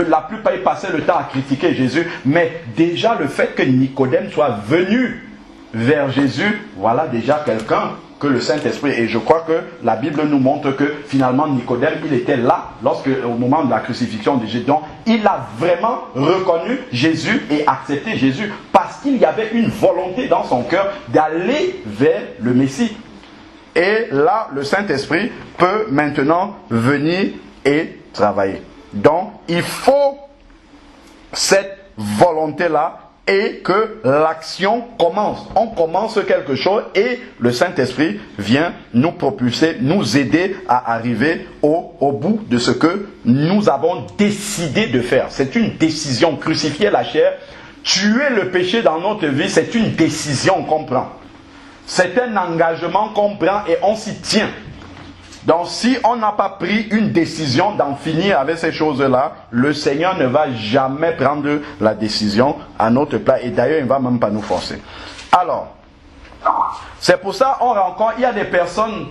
la plupart ils passaient le temps à critiquer Jésus, mais déjà le fait que Nicodème soit venu vers Jésus, voilà déjà quelqu'un que le Saint-Esprit, et je crois que la Bible nous montre que finalement Nicodème, il était là au moment de la crucifixion de Jésus. Donc il a vraiment reconnu Jésus et accepté Jésus parce qu'il y avait une volonté dans son cœur d'aller vers le Messie. Et là, le Saint-Esprit peut maintenant venir et travailler. Donc, il faut cette volonté-là et que l'action commence. On commence quelque chose et le Saint-Esprit vient nous propulser, nous aider à arriver au bout de ce que nous avons décidé de faire. C'est une décision. Crucifier la chair, tuer le péché dans notre vie, c'est une décision qu'on prend. C'est un engagement qu'on prend et on s'y tient. Donc si on n'a pas pris une décision d'en finir avec ces choses-là, le Seigneur ne va jamais prendre la décision à notre place. Et d'ailleurs, il ne va même pas nous forcer. Alors, c'est pour ça qu'on rencontre, il y a des personnes,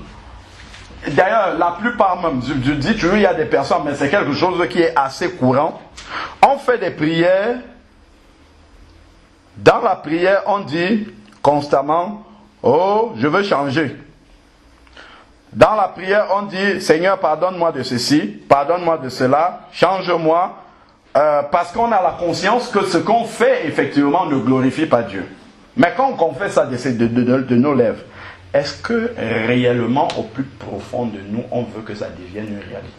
d'ailleurs la plupart même, je dis toujours il y a des personnes, mais c'est quelque chose qui est assez courant. On fait des prières, dans la prière on dit constamment, oh, je veux changer. Dans la prière, on dit, Seigneur, pardonne-moi de ceci, pardonne-moi de cela, change-moi, parce qu'on a la conscience que ce qu'on fait, effectivement, ne glorifie pas Dieu. Mais quand on confesse ça de nos lèvres, est-ce que réellement, au plus profond de nous, on veut que ça devienne une réalité?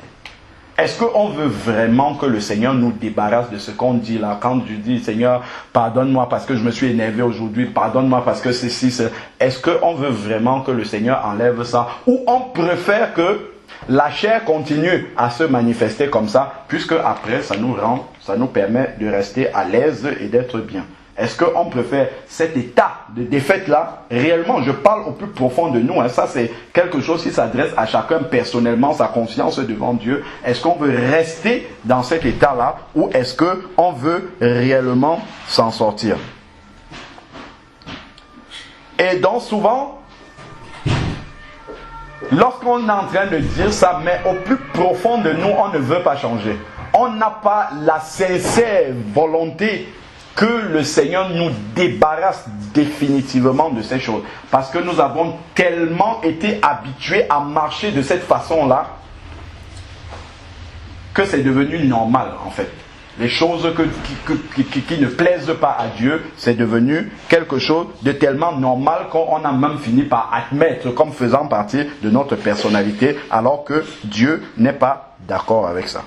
Est-ce qu'on veut vraiment que le Seigneur nous débarrasse de ce qu'on dit là? Quand tu dis, Seigneur, pardonne-moi parce que je me suis énervé aujourd'hui, pardonne-moi parce que ceci, est-ce qu'on veut vraiment que le Seigneur enlève ça? Ou on préfère que la chair continue à se manifester comme ça, puisque après, ça nous permet de rester à l'aise et d'être bien? Est-ce qu'on préfère cet état de défaite-là? Réellement, je parle au plus profond de nous. Ça, c'est quelque chose qui s'adresse à chacun personnellement, sa conscience devant Dieu. Est-ce qu'on veut rester dans cet état-là ou est-ce qu'on veut réellement s'en sortir? Et donc, souvent, lorsqu'on est en train de dire ça, mais au plus profond de nous, on ne veut pas changer. On n'a pas la sincère volonté que le Seigneur nous débarrasse définitivement de ces choses. Parce que nous avons tellement été habitués à marcher de cette façon-là que c'est devenu normal en fait. Les choses qui ne plaisent pas à Dieu, c'est devenu quelque chose de tellement normal qu'on a même fini par admettre comme faisant partie de notre personnalité, alors que Dieu n'est pas d'accord avec ça.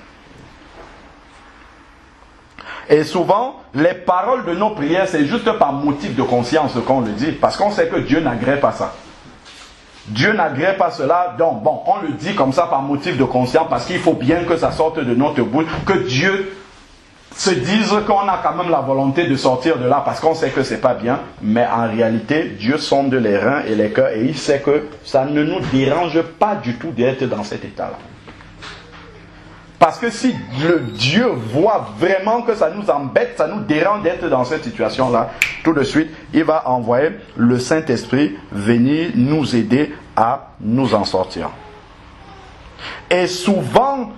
Et souvent, les paroles de nos prières, c'est juste par motif de conscience qu'on le dit, parce qu'on sait que Dieu n'agrée pas ça. Dieu n'agrée pas cela, donc bon, on le dit comme ça par motif de conscience, parce qu'il faut bien que ça sorte de notre bouche, que Dieu se dise qu'on a quand même la volonté de sortir de là, parce qu'on sait que c'est pas bien, mais en réalité, Dieu sonde les reins et les cœurs, et il sait que ça ne nous dérange pas du tout d'être dans cet état-là. Parce que si le Dieu voit vraiment que ça nous embête, ça nous dérange d'être dans cette situation-là, tout de suite, il va envoyer le Saint-Esprit venir nous aider à nous en sortir. Et souvent,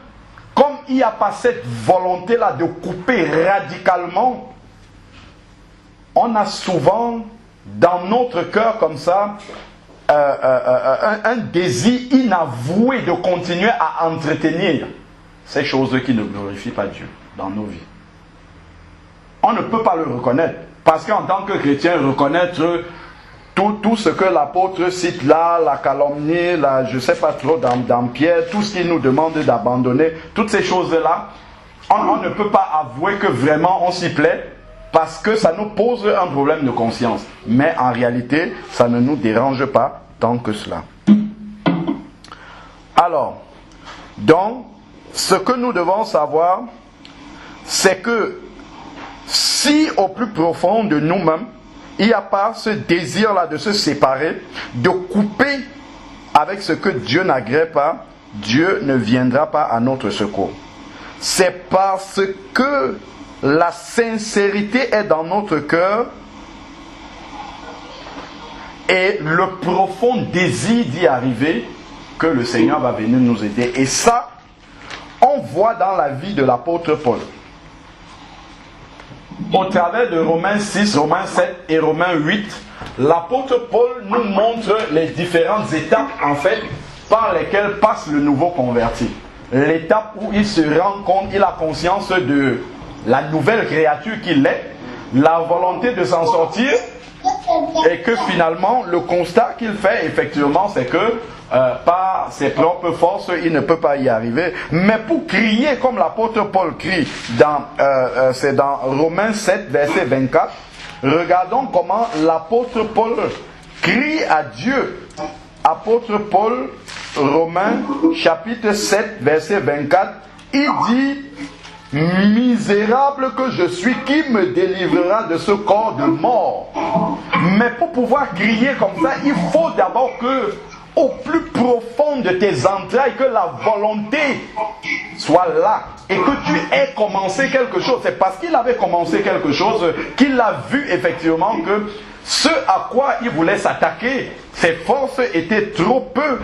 comme il n'y a pas cette volonté-là de couper radicalement, on a souvent dans notre cœur comme ça un désir inavoué de continuer à entretenir ces choses qui ne glorifient pas Dieu dans nos vies. On ne peut pas le reconnaître. Parce qu'en tant que chrétien, reconnaître tout ce que l'apôtre cite là, la calomnie, je ne sais pas trop, dans Pierre, tout ce qu'il nous demande d'abandonner, toutes ces choses-là, on ne peut pas avouer que vraiment on s'y plaît, parce que ça nous pose un problème de conscience. Mais en réalité, ça ne nous dérange pas tant que cela. Alors, donc, ce que nous devons savoir, c'est que si au plus profond de nous-mêmes, il n'y a pas ce désir-là de se séparer, de couper avec ce que Dieu n'agrée pas, Dieu ne viendra pas à notre secours. C'est parce que la sincérité est dans notre cœur et le profond désir d'y arriver que le Seigneur va venir nous aider. Et ça, on voit dans la vie de l'apôtre Paul. Au travers de Romains 6, Romains 7 et Romains 8, l'apôtre Paul nous montre les différentes étapes en fait par lesquelles passe le nouveau converti. L'étape où il se rend compte, il a conscience de la nouvelle créature qu'il est, la volonté de s'en sortir Et que finalement, le constat qu'il fait, effectivement, c'est que par ses propres forces, il ne peut pas y arriver. Mais pour crier comme l'apôtre Paul crie, c'est dans Romains 7, verset 24, regardons comment l'apôtre Paul crie à Dieu. Apôtre Paul, Romains, chapitre 7, verset 24, il dit: misérable que je suis, qui me délivrera de ce corps de mort? Mais pour pouvoir crier comme ça, il faut d'abord que, au plus profond de tes entrailles, que la volonté soit là et que tu aies commencé quelque chose. C'est parce qu'il avait commencé quelque chose qu'il a vu effectivement que ce à quoi il voulait s'attaquer, ses forces étaient trop peu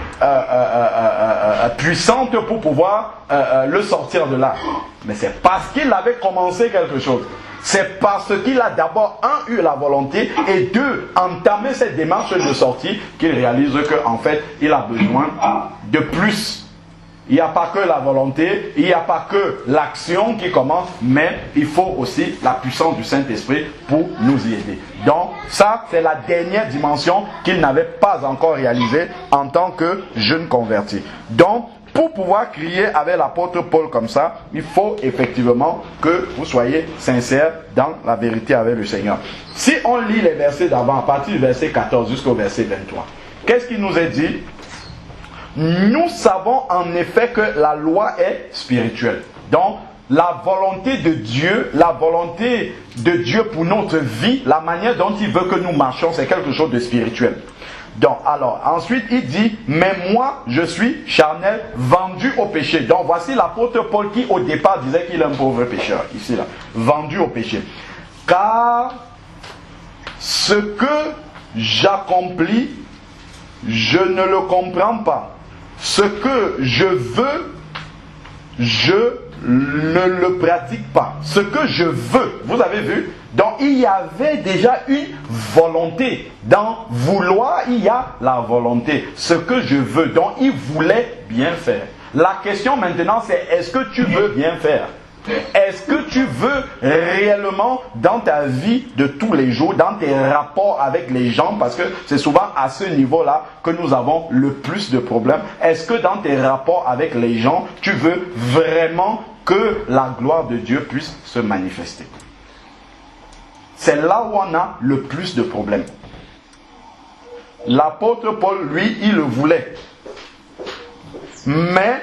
puissantes pour pouvoir le sortir de là. Mais c'est parce qu'il avait commencé quelque chose. C'est parce qu'il a d'abord, un, eu la volonté, et deux, entamé cette démarche de sortie, qu'il réalise qu'en fait, il a besoin de plus. Il n'y a pas que la volonté, il n'y a pas que l'action qui commence, mais il faut aussi la puissance du Saint-Esprit pour nous y aider. Donc, ça, c'est la dernière dimension qu'il n'avait pas encore réalisée en tant que jeune converti. Donc, pour pouvoir crier avec l'apôtre Paul comme ça, il faut effectivement que vous soyez sincères dans la vérité avec le Seigneur. Si on lit les versets d'avant, à partir du verset 14 jusqu'au verset 23, qu'est-ce qu'il nous est dit? Nous savons en effet que la loi est spirituelle. Donc, la volonté de Dieu pour notre vie, la manière dont il veut que nous marchions, c'est quelque chose de spirituel. Donc, alors, ensuite, il dit, mais moi, je suis charnel, vendu au péché. Donc, voici l'apôtre Paul qui, au départ, disait qu'il est un pauvre pécheur. Ici, là, vendu au péché. Car ce que j'accomplis, je ne le comprends pas. Ce que je veux, je ne le pratique pas. Ce que je veux, vous avez vu? Donc il y avait déjà une volonté. Dans vouloir, il y a la volonté. Ce que je veux, donc il voulait bien faire. La question maintenant c'est, est-ce que tu veux bien faire? Est-ce que tu veux réellement dans ta vie de tous les jours, dans tes rapports avec les gens, parce que c'est souvent à ce niveau-là que nous avons le plus de problèmes. Est-ce que dans tes rapports avec les gens, tu veux vraiment que la gloire de Dieu puisse se manifester? C'est là où on a le plus de problèmes. L'apôtre Paul, lui, il le voulait. Mais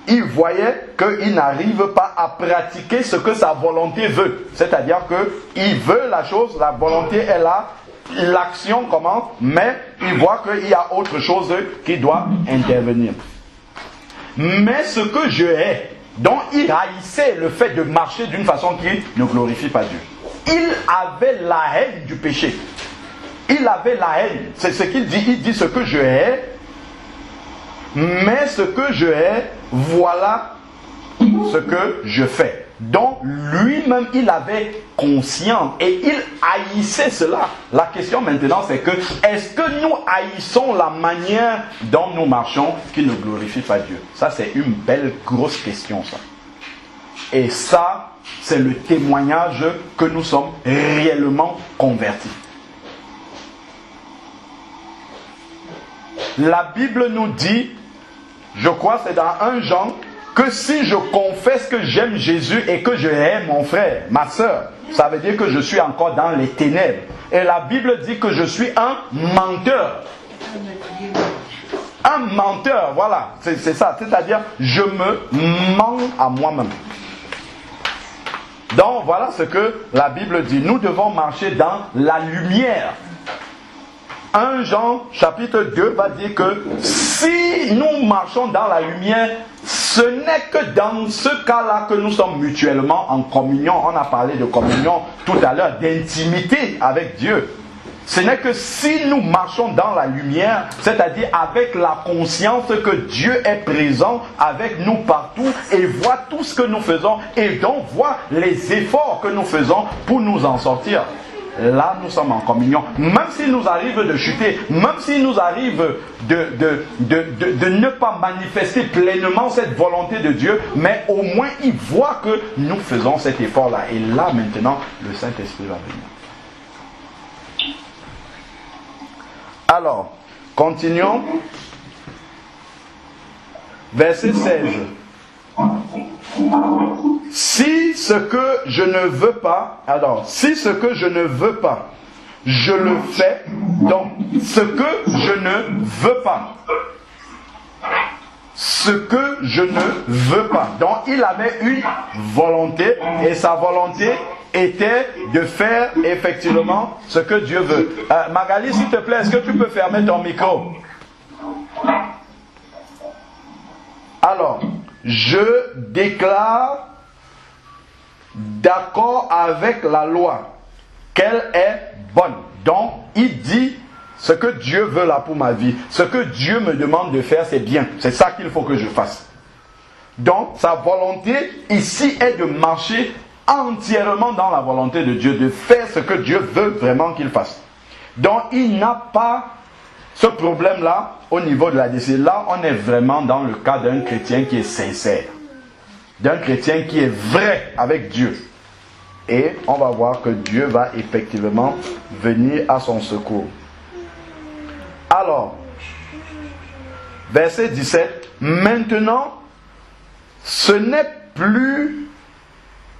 il voyait qu'il n'arrive pas à pratiquer ce que sa volonté veut. C'est-à-dire qu'il veut la chose, la volonté est là, l'action commence, mais il voit qu'il y a autre chose qui doit intervenir. Mais ce que je hais, donc il haïssait le fait de marcher d'une façon qui ne glorifie pas Dieu. Il avait la haine du péché. Il avait la haine. C'est ce qu'il dit. Il dit ce que je hais, mais ce que je hais, voilà ce que je fais. Donc lui-même, il avait conscience et il haïssait cela. La question maintenant, c'est que est-ce que nous haïssons la manière dont nous marchons qui ne glorifie pas Dieu? Ça, c'est une belle grosse question, ça. Et ça, c'est le témoignage que nous sommes réellement convertis. La Bible nous dit, je crois c'est dans 1 Jean, que si je confesse que j'aime Jésus et que je hais mon frère, ma soeur, ça veut dire que je suis encore dans les ténèbres. Et la Bible dit que je suis un menteur. Un menteur, voilà, c'est ça. C'est-à-dire, je me mens à moi-même. Donc, voilà ce que la Bible dit. Nous devons marcher dans la lumière. 1 Jean chapitre 2 va dire que si nous marchons dans la lumière, ce n'est que dans ce cas-là que nous sommes mutuellement en communion. On a parlé de communion tout à l'heure, d'intimité avec Dieu. Ce n'est que si nous marchons dans la lumière, c'est-à-dire avec la conscience que Dieu est présent avec nous partout et voit tout ce que nous faisons et donc voit les efforts que nous faisons pour nous en sortir. Là, nous sommes en communion. Même s'il nous arrive de chuter, même s'il nous arrive de ne pas manifester pleinement cette volonté de Dieu, mais au moins il voit que nous faisons cet effort-là. Et là, maintenant, le Saint-Esprit va venir. Alors, continuons. Verset 16. Si ce que je ne veux pas, je le fais, donc ce que je ne veux pas. Ce que je ne veux pas. Donc il avait une volonté et sa volonté était de faire effectivement ce que Dieu veut. Magali, s'il te plaît, est-ce que tu peux fermer ton micro? Alors, je déclare d'accord avec la loi qu'elle est bonne. Donc, il dit ce que Dieu veut là pour ma vie, ce que Dieu me demande de faire, c'est bien. C'est ça qu'il faut que je fasse. Donc, sa volonté ici est de marcher entièrement dans la volonté de Dieu, de faire ce que Dieu veut vraiment qu'il fasse. Donc, il n'a pas ce problème-là au niveau de la décision. Là, on est vraiment dans le cas d'un chrétien qui est sincère, d'un chrétien qui est vrai avec Dieu. Et on va voir que Dieu va effectivement venir à son secours. Alors, verset 17, maintenant, ce n'est plus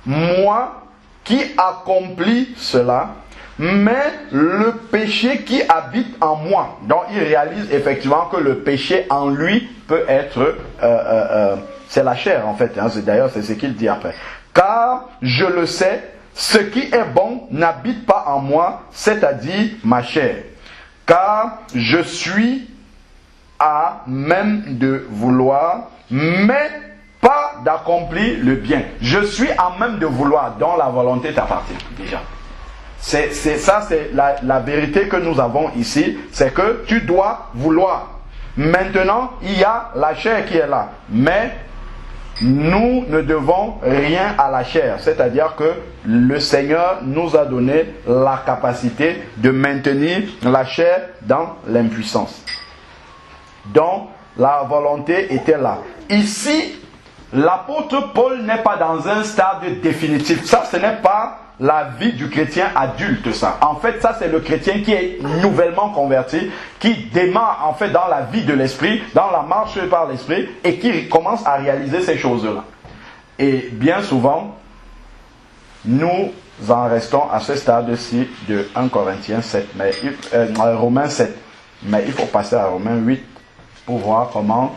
moi qui accomplis cela, mais le péché qui habite en moi. Donc il réalise effectivement que le péché en lui peut être, c'est la chair en fait, hein, d'ailleurs c'est ce qu'il dit après. Car je le sais, ce qui est bon n'habite pas en moi, c'est-à-dire ma chair. Car je suis à même de vouloir, mais pas d'accomplir le bien. Je suis à même de vouloir, dont la volonté t'appartient déjà. C'est la vérité que nous avons ici, c'est que tu dois vouloir. Maintenant, il y a la chair qui est là, mais nous ne devons rien à la chair, c'est-à-dire que le Seigneur nous a donné la capacité de maintenir la chair dans l'impuissance. Donc, la volonté était là. Ici, l'apôtre Paul n'est pas dans un stade définitif. Ça, ce n'est pas la vie du chrétien adulte, ça. En fait, ça, c'est le chrétien qui est nouvellement converti, qui démarre, en fait, dans la vie de l'esprit, dans la marche par l'esprit, et qui commence à réaliser ces choses-là. Et bien souvent, nous en restons à ce stade-ci de 1 Corinthiens 7, Romains 7. Mais il faut passer à Romains 8 pour voir comment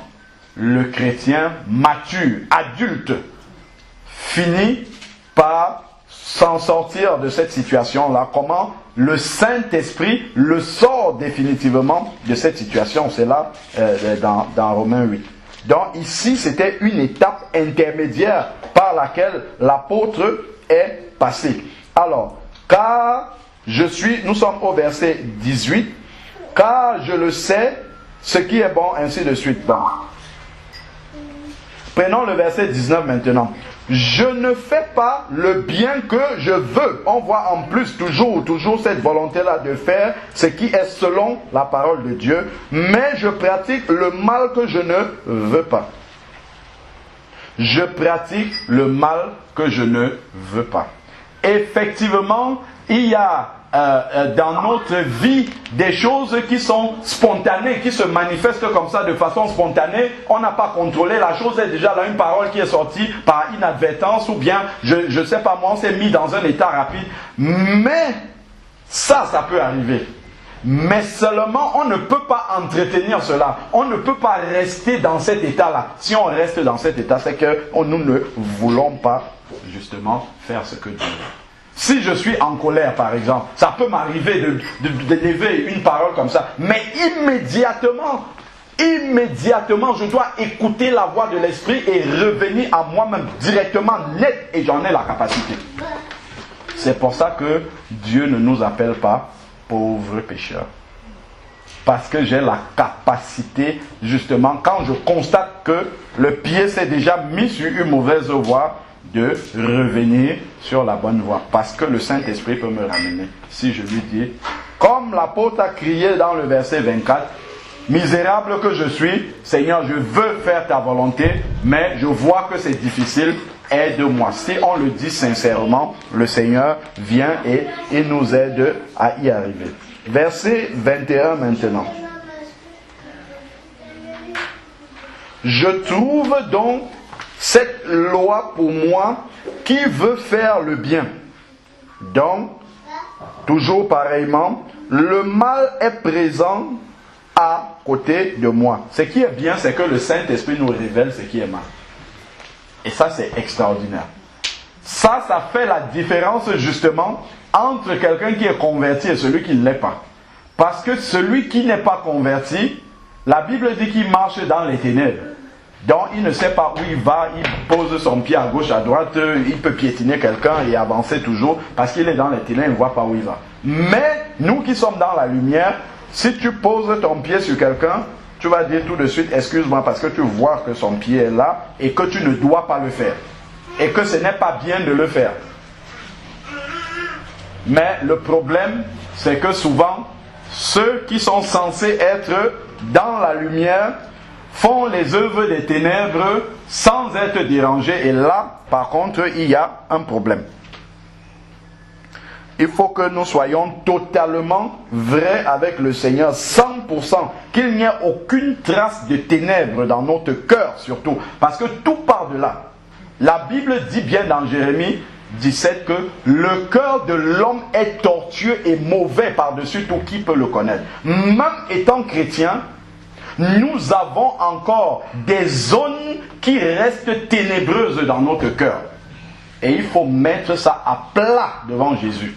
le chrétien mature, adulte, finit par s'en sortir de cette situation-là, comment le Saint-Esprit le sort définitivement de cette situation. C'est là dans Romains 8. Donc ici, c'était une étape intermédiaire par laquelle l'apôtre est passé. Alors, nous sommes au verset 18, car je le sais, ce qui est bon, ainsi de suite. Bon. Prenons le verset 19 maintenant. Je ne fais pas le bien que je veux. On voit en plus toujours cette volonté-là de faire ce qui est selon la parole de Dieu. Mais je pratique le mal que je ne veux pas. Je pratique le mal que je ne veux pas. Effectivement, il y a dans notre vie des choses qui sont spontanées, qui se manifestent comme ça de façon spontanée. On n'a pas contrôlé, la chose est déjà là, une parole qui est sortie par inadvertance, ou bien, je sais pas moi, on s'est mis dans un état rapide. Mais ça peut arriver. Mais seulement, on ne peut pas entretenir cela. On ne peut pas rester dans cet état-là. Si on reste dans cet état, c'est que nous ne voulons pas justement faire ce que Dieu veut. Si je suis en colère, par exemple, ça peut m'arriver de lever une parole comme ça. Mais immédiatement, je dois écouter la voix de l'esprit et revenir à moi-même directement, net, et j'en ai la capacité. C'est pour ça que Dieu ne nous appelle pas pauvres pécheurs. Parce que j'ai la capacité, justement, quand je constate que le pied s'est déjà mis sur une mauvaise voie, de revenir sur la bonne voie. Parce que le Saint-Esprit peut me ramener. Si je lui dis, comme l'apôtre a crié dans le verset 24, misérable que je suis, Seigneur, je veux faire ta volonté, mais je vois que c'est difficile, aide-moi. Si on le dit sincèrement, le Seigneur vient et il nous aide à y arriver. Verset 21 maintenant. Je trouve donc cette loi pour moi qui veut faire le bien. Donc, toujours pareillement, le mal est présent à côté de moi. Ce qui est bien, c'est que le Saint-Esprit nous révèle ce qui est mal. Et ça, c'est extraordinaire. Ça fait la différence justement entre quelqu'un qui est converti et celui qui ne l'est pas. Parce que celui qui n'est pas converti, la Bible dit qu'il marche dans les ténèbres. Donc il ne sait pas où il va, il pose son pied à gauche, à droite, il peut piétiner quelqu'un et avancer toujours parce qu'il est dans les ténèbres, il ne voit pas où il va. Mais nous qui sommes dans la lumière, si tu poses ton pied sur quelqu'un, tu vas dire tout de suite, excuse-moi, parce que tu vois que son pied est là et que tu ne dois pas le faire. Et que ce n'est pas bien de le faire. Mais le problème, c'est que souvent, ceux qui sont censés être dans la lumière font les œuvres des ténèbres sans être dérangés. Et là, par contre, il y a un problème. Il faut que nous soyons totalement vrais avec le Seigneur, 100%, qu'il n'y ait aucune trace de ténèbres dans notre cœur surtout, parce que tout part de là. La Bible dit bien dans Jérémie 17 que le cœur de l'homme est tortueux et mauvais par-dessus tout, qui peut le connaître. Même étant chrétien, nous avons encore des zones qui restent ténébreuses dans notre cœur. Et il faut mettre ça à plat devant Jésus.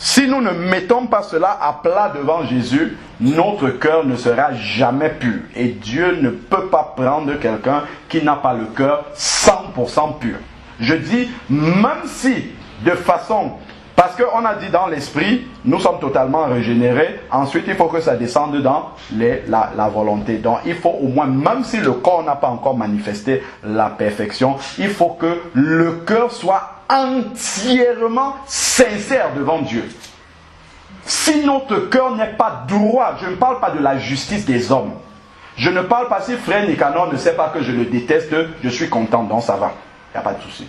Si nous ne mettons pas cela à plat devant Jésus, notre cœur ne sera jamais pur. Et Dieu ne peut pas prendre quelqu'un qui n'a pas le cœur 100% pur. Je dis, même si de façon... Parce qu'on a dit dans l'esprit, nous sommes totalement régénérés. Ensuite, il faut que ça descende dans la volonté. Donc, il faut au moins, même si le corps n'a pas encore manifesté la perfection, il faut que le cœur soit entièrement sincère devant Dieu. Si notre cœur n'est pas droit, je ne parle pas de la justice des hommes. Je ne parle pas si frère Nicanor ne sait pas que je le déteste, je suis content, donc ça va. Il n'y a pas de souci.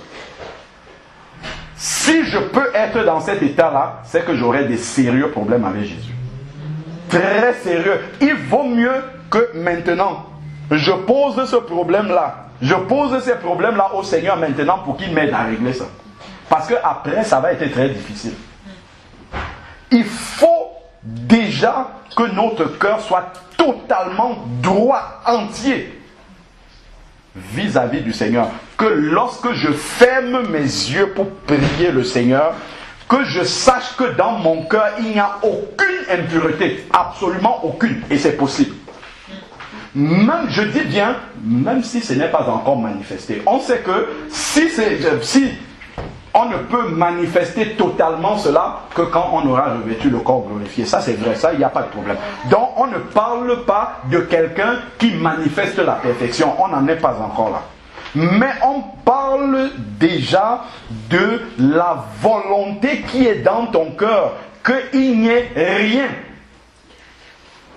Si je peux être dans cet état-là, c'est que j'aurai des sérieux problèmes avec Jésus. Très sérieux. Il vaut mieux que maintenant, je pose ce problème-là. Je pose ces problèmes-là au Seigneur maintenant pour qu'il m'aide à régler ça. Parce qu'après, ça va être très difficile. Il faut déjà que notre cœur soit totalement droit, entier, vis-à-vis du Seigneur. Que lorsque je ferme mes yeux pour prier le Seigneur, que je sache que dans mon cœur, il n'y a aucune impureté. Absolument aucune. Et c'est possible. Même, je dis bien, même si ce n'est pas encore manifesté. On sait que si on ne peut manifester totalement cela que quand on aura revêtu le corps glorifié. Ça c'est vrai, ça il n'y a pas de problème. Donc on ne parle pas de quelqu'un qui manifeste la perfection. On n'en est pas encore là. Mais on parle déjà de la volonté qui est dans ton cœur. Qu'il n'y ait rien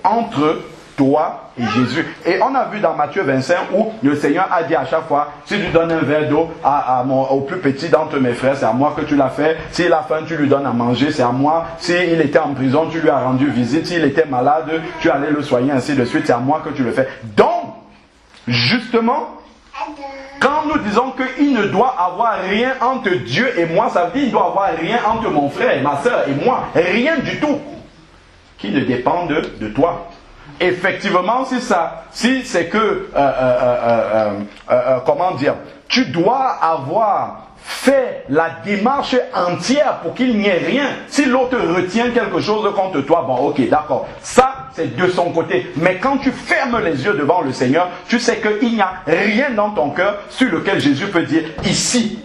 entre toi et Jésus. Et on a vu dans Matthieu 25 où le Seigneur a dit à chaque fois, si tu donnes un verre d'eau au plus petit d'entre mes frères, c'est à moi que tu l'as fait. S'il a faim, tu lui donnes à manger, c'est à moi. S'il était en prison, tu lui as rendu visite. S'il était malade, tu allais le soigner, ainsi de suite. C'est à moi que tu le fais. Donc, justement, quand nous disons qu'il ne doit avoir rien entre Dieu et moi, ça veut dire qu'il ne doit avoir rien entre mon frère, ma soeur et moi. Rien du tout qui ne dépende de toi. Effectivement, si c'est que, comment dire, tu dois avoir fait la démarche entière pour qu'il n'y ait rien. Si l'autre retient quelque chose contre toi, bon ok, d'accord, ça c'est de son côté. Mais quand tu fermes les yeux devant le Seigneur, tu sais qu'il n'y a rien dans ton cœur sur lequel Jésus peut dire, ici,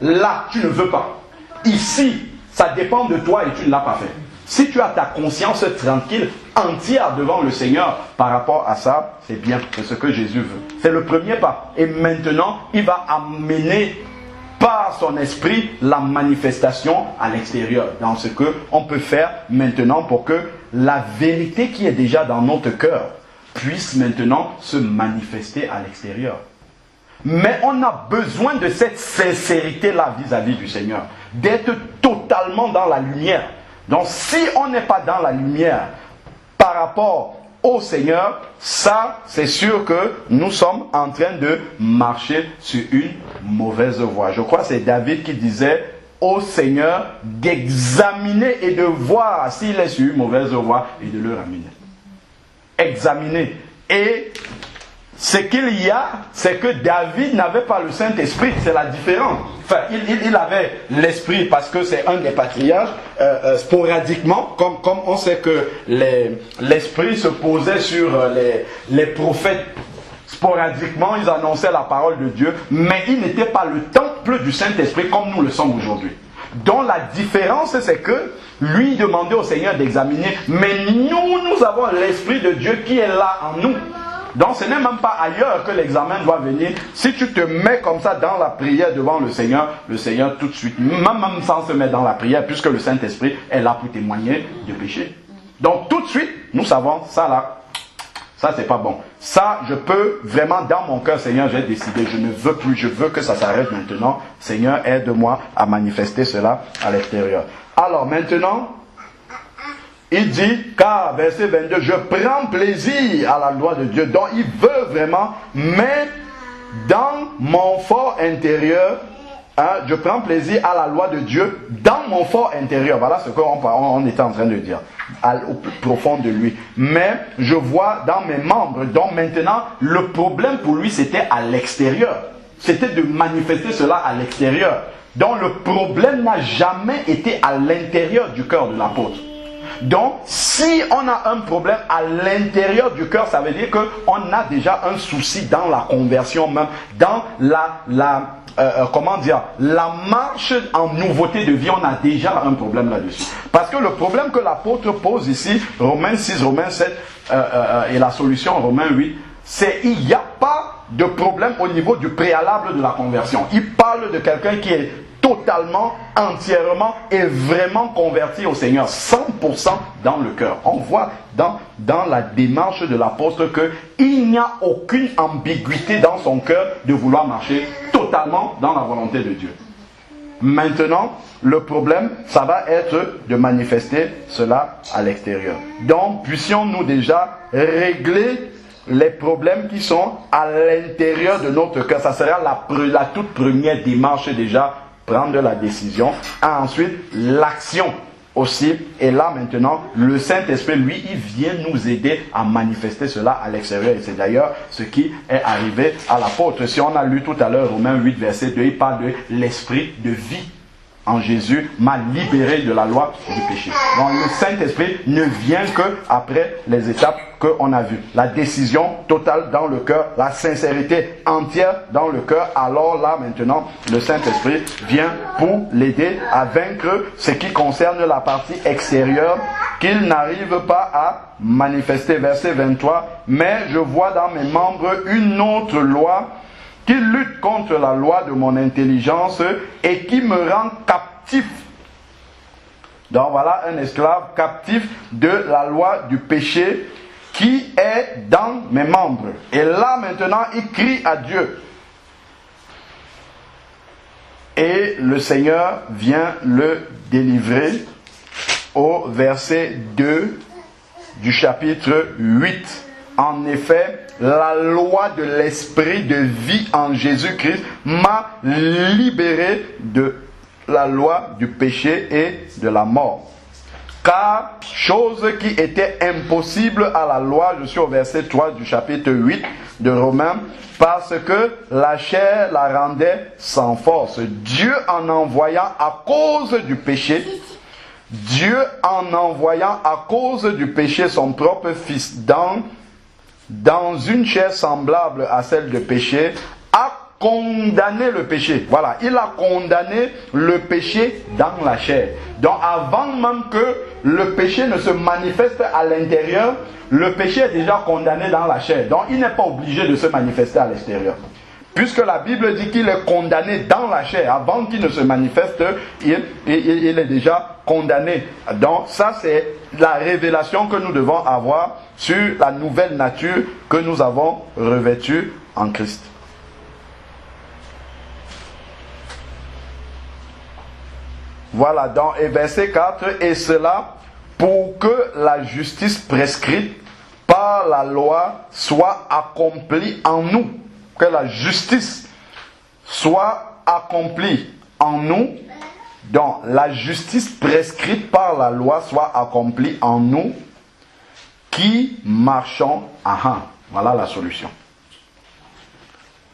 là, tu ne veux pas. Ici, ça dépend de toi et tu ne l'as pas fait. Si tu as ta conscience tranquille, entière devant le Seigneur par rapport à ça, c'est bien, c'est ce que Jésus veut. C'est le premier pas. Et maintenant, il va amener par son esprit la manifestation à l'extérieur. Dans ce qu'on peut faire maintenant pour que la vérité qui est déjà dans notre cœur puisse maintenant se manifester à l'extérieur. Mais on a besoin de cette sincérité-là vis-à-vis du Seigneur, d'être totalement dans la lumière. Donc si on n'est pas dans la lumière par rapport au Seigneur, ça c'est sûr que nous sommes en train de marcher sur une mauvaise voie. Je crois que c'est David qui disait au Seigneur d'examiner et de voir s'il est sur une mauvaise voie et de le ramener. Examiner. Et ce qu'il y a, c'est que David n'avait pas le Saint-Esprit, c'est la différence. Enfin, il avait l'Esprit parce que c'est un des patriarches, sporadiquement, comme on sait que l'Esprit se posait sur les prophètes, sporadiquement, ils annonçaient la parole de Dieu, mais il n'était pas le temple du Saint-Esprit comme nous le sommes aujourd'hui. Donc la différence, c'est que lui demandait au Seigneur d'examiner, mais nous avons l'Esprit de Dieu qui est là en nous. Donc ce n'est même pas ailleurs que l'examen doit venir. Si tu te mets comme ça dans la prière devant le Seignur tout de suite, même sans se mettre dans la prière, puisque le Saint-Esprit est là pour témoigner du péché. Donc tout de suite, nous savons, ça là, ça c'est pas bon. Ça, je peux vraiment dans mon cœur, Seigneur, j'ai décidé, je ne veux plus, je veux que ça s'arrête maintenant. Seigneur, aide-moi à manifester cela à l'extérieur. Alors maintenant, il dit, car, verset 22, je prends plaisir à la loi de Dieu. Donc, il veut vraiment mettre dans mon fort intérieur, je prends plaisir à la loi de Dieu dans mon fort intérieur. Voilà ce qu'on était en train de dire, au plus profond de lui. Mais je vois dans mes membres. Donc maintenant, le problème pour lui, c'était à l'extérieur. C'était de manifester cela à l'extérieur. Donc le problème n'a jamais été à l'intérieur du cœur de l'apôtre. Donc, si on a un problème à l'intérieur du cœur, ça veut dire qu'on a déjà un souci dans la conversion même, dans la marche en nouveauté de vie, on a déjà un problème là-dessus. Parce que le problème que l'apôtre pose ici, Romains 6, Romains 7 et la solution Romains 8, c'est qu'il n'y a pas de problème au niveau du préalable de la conversion. Il parle de quelqu'un qui est totalement, entièrement et vraiment converti au Seigneur, 100% dans le cœur. On voit dans la démarche de l'apôtre qu'il n'y a aucune ambiguïté dans son cœur de vouloir marcher totalement dans la volonté de Dieu. Maintenant, le problème, ça va être de manifester cela à l'extérieur. Donc, puissions-nous déjà régler les problèmes qui sont à l'intérieur de notre cœur. Ça sera la toute première démarche déjà, prendre la décision. Ensuite, l'action aussi. Et là maintenant, le Saint-Esprit, lui, il vient nous aider à manifester cela à l'extérieur. Et c'est d'ailleurs ce qui est arrivé à l'apôtre. Si on a lu tout à l'heure Romains 8, verset 2, il parle de l'esprit de vie en Jésus m'a libéré de la loi du péché. Donc le Saint-Esprit ne vient que après les étapes qu'on a vues. La décision totale dans le cœur, la sincérité entière dans le cœur. Alors là maintenant, le Saint-Esprit vient pour l'aider à vaincre ce qui concerne la partie extérieure qu'il n'arrive pas à manifester. Verset 23, mais je vois dans mes membres une autre loi qui lutte contre la loi de mon intelligence et qui me rend captif. Donc voilà un esclave captif de la loi du péché qui est dans mes membres. Et là maintenant, il crie à Dieu. Et le Seigneur vient le délivrer au verset 2 du chapitre 8. En effet, la loi de l'esprit de vie en Jésus-Christ m'a libéré de la loi du péché et de la mort. Car, chose qui était impossible à la loi, je suis au verset 3 du chapitre 8 de Romains, parce que la chair la rendait sans force. Dieu en envoyant à cause du péché, son propre Fils dans une chair semblable à celle de péché, a condamné le péché. Voilà, il a condamné le péché dans la chair. Donc avant même que le péché ne se manifeste à l'intérieur, le péché est déjà condamné dans la chair. Donc il n'est pas obligé de se manifester à l'extérieur. Puisque la Bible dit qu'il est condamné dans la chair, avant qu'il ne se manifeste, il est déjà condamné. Donc ça c'est la révélation que nous devons avoir sur la nouvelle nature que nous avons revêtue en Christ. Voilà, et verset 4, et cela pour que la justice prescrite par la loi soit accomplie en nous. Que la justice soit accomplie en nous. Donc, la justice prescrite par la loi soit accomplie en nous qui marchons à un. Voilà la solution.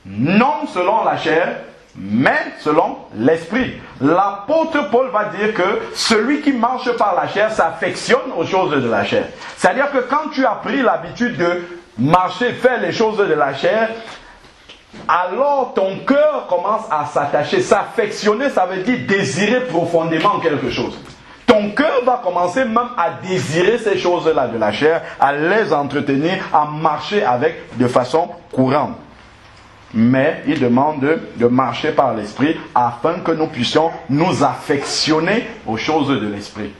Non selon la chair, mais selon l'esprit. L'apôtre Paul va dire que celui qui marche par la chair s'affectionne aux choses de la chair. C'est-à-dire que quand tu as pris l'habitude de marcher, faire les choses de la chair, alors ton cœur commence à s'attacher. S'affectionner, ça veut dire désirer profondément quelque chose. Ton cœur va commencer même à désirer ces choses-là de la chair, à les entretenir, à marcher avec de façon courante. Mais il demande de marcher par l'esprit afin que nous puissions nous affectionner aux choses de l'esprit.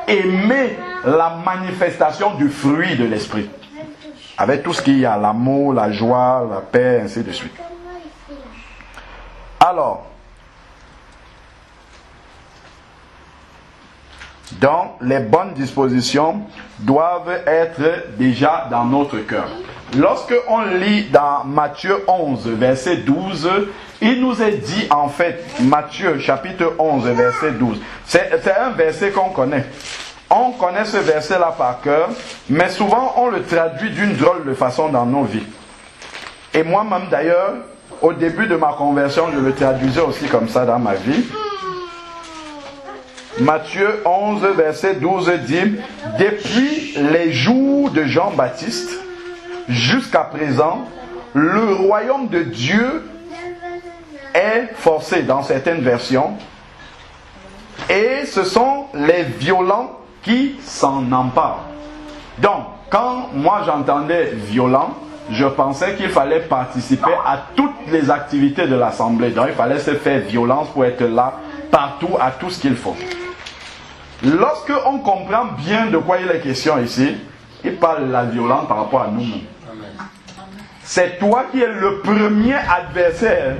Aimer la manifestation du fruit de l'esprit. Avec tout ce qu'il y a, l'amour, la joie, la paix, ainsi de suite. Alors, donc les bonnes dispositions doivent être déjà dans notre cœur. Lorsque on lit dans Matthieu 11, verset 12, il nous est dit en fait, Matthieu chapitre 11, verset 12, c'est un verset qu'on connaît. On connaît ce verset-là par cœur, mais souvent on le traduit d'une drôle de façon dans nos vies. Et moi-même d'ailleurs, au début de ma conversion, je le traduisais aussi comme ça dans ma vie. Matthieu 11, verset 12 dit « Depuis les jours de Jean-Baptiste jusqu'à présent, le royaume de Dieu est forcé dans certaines versions et ce sont les violents qui s'en emparent. » Donc, quand moi j'entendais violent, je pensais qu'il fallait participer à toutes les activités de l'assemblée. Donc, il fallait se faire violence pour être là, partout, à tout ce qu'il faut. Lorsque on comprend bien de quoi il est question ici, il parle de la violence par rapport à nous-mêmes. C'est toi qui es le premier adversaire.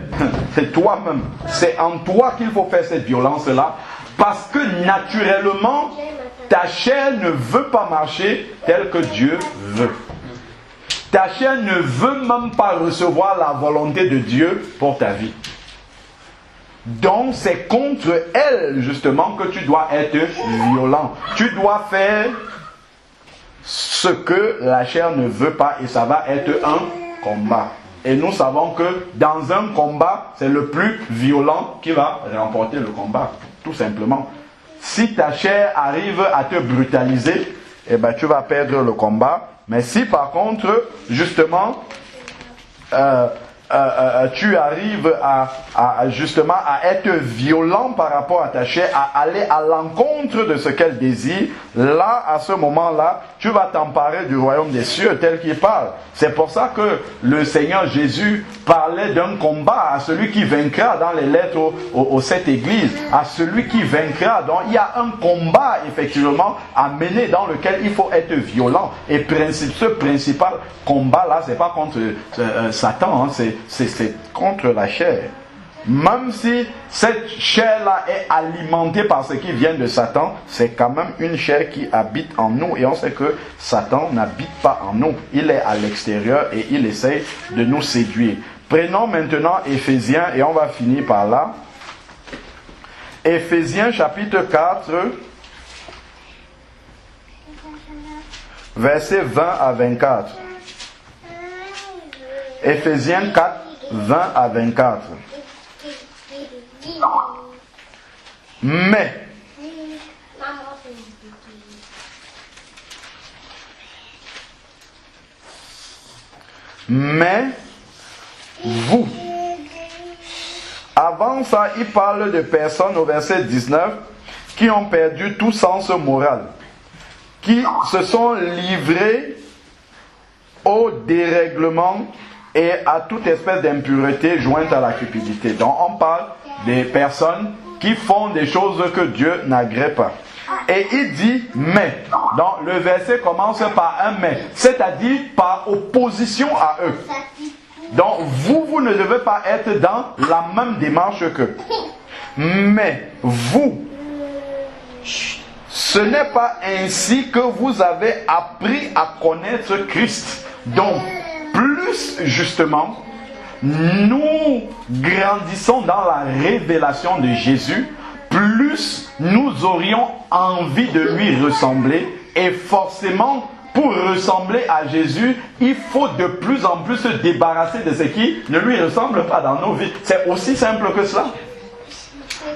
C'est toi-même. C'est en toi qu'il faut faire cette violence-là. Parce que naturellement, ta chair ne veut pas marcher tel que Dieu veut. Ta chair ne veut même pas recevoir la volonté de Dieu pour ta vie. Donc c'est contre elle justement que tu dois être violent. Tu dois faire ce que la chair ne veut pas et ça va être un combat. Et nous savons que dans un combat, c'est le plus violent qui va remporter le combat. Tout simplement. Si ta chair arrive à te brutaliser, eh ben, tu vas perdre le combat. Mais si par contre, justement, tu arrives justement à être violent par rapport à ta chair, à aller à l'encontre de ce qu'elle désire, là, à ce moment-là, tu vas t'emparer du royaume des cieux tel qu'il parle. C'est pour ça que le Seigneur Jésus parlait d'un combat à celui qui vaincra dans les lettres aux 7 églises, à celui qui vaincra. Donc il y a un combat effectivement à mener dans lequel il faut être violent. Et ce principal combat-là, c'est pas contre Satan, hein, c'est contre la chair. Même si cette chair-là est alimentée par ce qui vient de Satan, c'est quand même une chair qui habite en nous. Et on sait que Satan n'habite pas en nous. Il est à l'extérieur et il essaie de nous séduire. Prenons maintenant Éphésiens et on va finir par là. Éphésiens chapitre 4, versets 20 à 24. Éphésiens 4, 20 à 24. Mais vous, avant ça, il parle de personnes au verset 19 qui ont perdu tout sens moral, qui se sont livrées au dérèglement et à toute espèce d'impureté jointe à la cupidité. Donc on parle des personnes qui font des choses que Dieu n'agrée pas. Et il dit mais. Donc le verset commence par un mais, c'est-à-dire par opposition à eux. Donc vous ne devez pas être dans la même démarche qu'eux. Mais vous, Ce n'est pas ainsi que vous avez appris à connaître Christ. Donc, plus justement, nous grandissons dans la révélation de Jésus, plus nous aurions envie de lui ressembler. Et forcément, pour ressembler à Jésus, il faut de plus en plus se débarrasser de ce qui ne lui ressemble pas dans nos vies. C'est aussi simple que cela.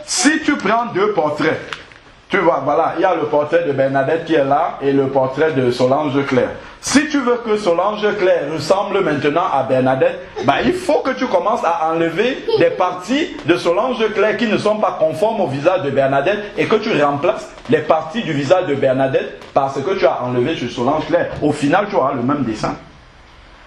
Si tu prends deux portraits, tu vois, voilà, il y a le portrait de Bernadette qui est là et le portrait de Solange Claire. Si tu veux que Solange Claire ressemble maintenant à Bernadette, il faut que tu commences à enlever des parties de Solange Claire qui ne sont pas conformes au visage de Bernadette et que tu remplaces les parties du visage de Bernadette par ce que tu as enlevé sur Solange Claire. Au final, tu auras le même dessin.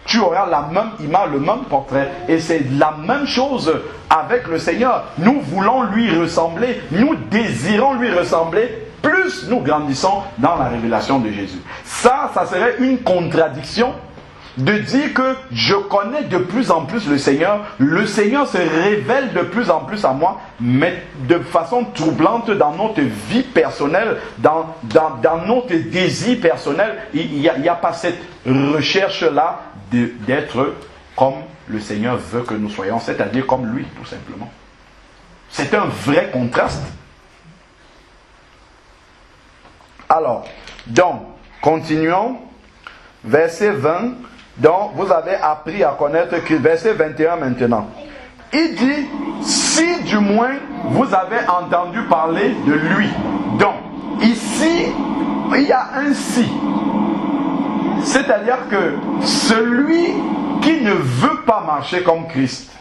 Tu auras la même image, le même portrait. Et c'est la même chose avec le Seigneur. Nous voulons lui ressembler, nous désirons lui ressembler. Plus nous grandissons dans la révélation de Jésus. Ça serait une contradiction de dire que je connais de plus en plus le Seigneur se révèle de plus en plus à moi, mais de façon troublante dans notre vie personnelle, dans notre désir personnel. Il n'y a pas cette recherche-là d'être comme le Seigneur veut que nous soyons, c'est-à-dire comme lui, tout simplement. C'est un vrai contraste. Alors, donc, continuons. Verset 20. Donc, vous avez appris à connaître Christ. Verset 21 maintenant. Il dit, si du moins vous avez entendu parler de lui. Donc, ici, il y a un si. C'est-à-dire que celui qui ne veut pas marcher comme Christ,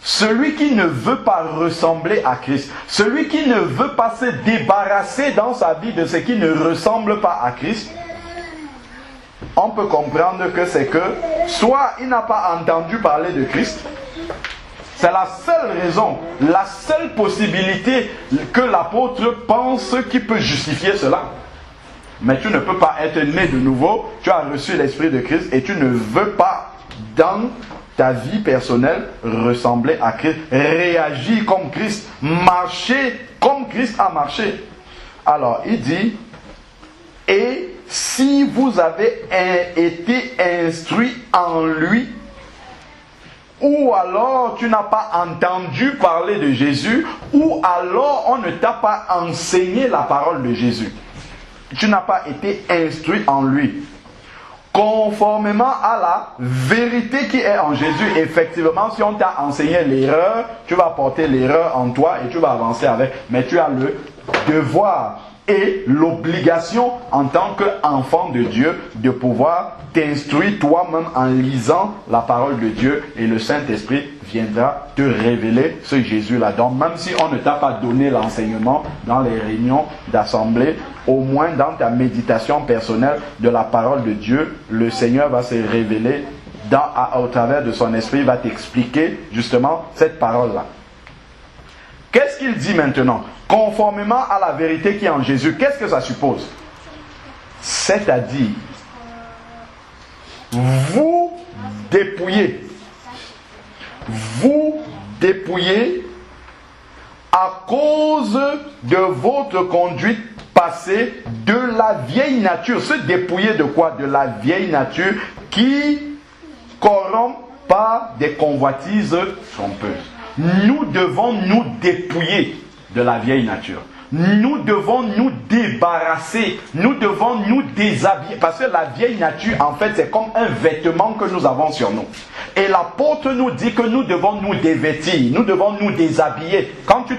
celui qui ne veut pas ressembler à Christ, celui qui ne veut pas se débarrasser dans sa vie de ce qui ne ressemble pas à Christ, on peut comprendre que c'est que soit il n'a pas entendu parler de Christ, c'est la seule raison, la seule possibilité que l'apôtre pense qui peut justifier cela. Mais tu ne peux pas être né de nouveau, tu as reçu l'Esprit de Christ et tu ne veux pas dans ta vie personnelle ressembler à Christ, réagir comme Christ, marcher comme Christ a marché. Alors il dit, et si vous avez été instruit en lui, ou alors tu n'as pas entendu parler de Jésus, ou alors on ne t'a pas enseigné la parole de Jésus. Tu n'as pas été instruit en lui. Conformément à la vérité qui est en Jésus, effectivement, si on t'a enseigné l'erreur, tu vas porter l'erreur en toi et tu vas avancer avec. Mais tu as le devoir et l'obligation en tant qu'enfant de Dieu de pouvoir t'instruire toi-même en lisant la parole de Dieu et le Saint-Esprit viendra te révéler ce Jésus-là. Donc même si on ne t'a pas donné l'enseignement dans les réunions d'assemblée, au moins dans ta méditation personnelle de la parole de Dieu, le Seigneur va se révéler au travers de son esprit, il va t'expliquer justement cette parole-là. Qu'est-ce qu'il dit maintenant? Conformément à la vérité qui est en Jésus, qu'est-ce que ça suppose? C'est-à-dire, vous dépouillez à cause de votre conduite passée de la vieille nature. Se dépouiller de quoi? De la vieille nature qui corrompt par des convoitises trompeuses. Nous devons nous dépouiller de la vieille nature. Nous devons nous débarrasser, nous devons nous déshabiller, parce que la vieille nature, en fait, c'est comme un vêtement que nous avons sur nous. Et l'apôtre nous dit que nous devons nous dévêtir, nous devons nous déshabiller. Quand tu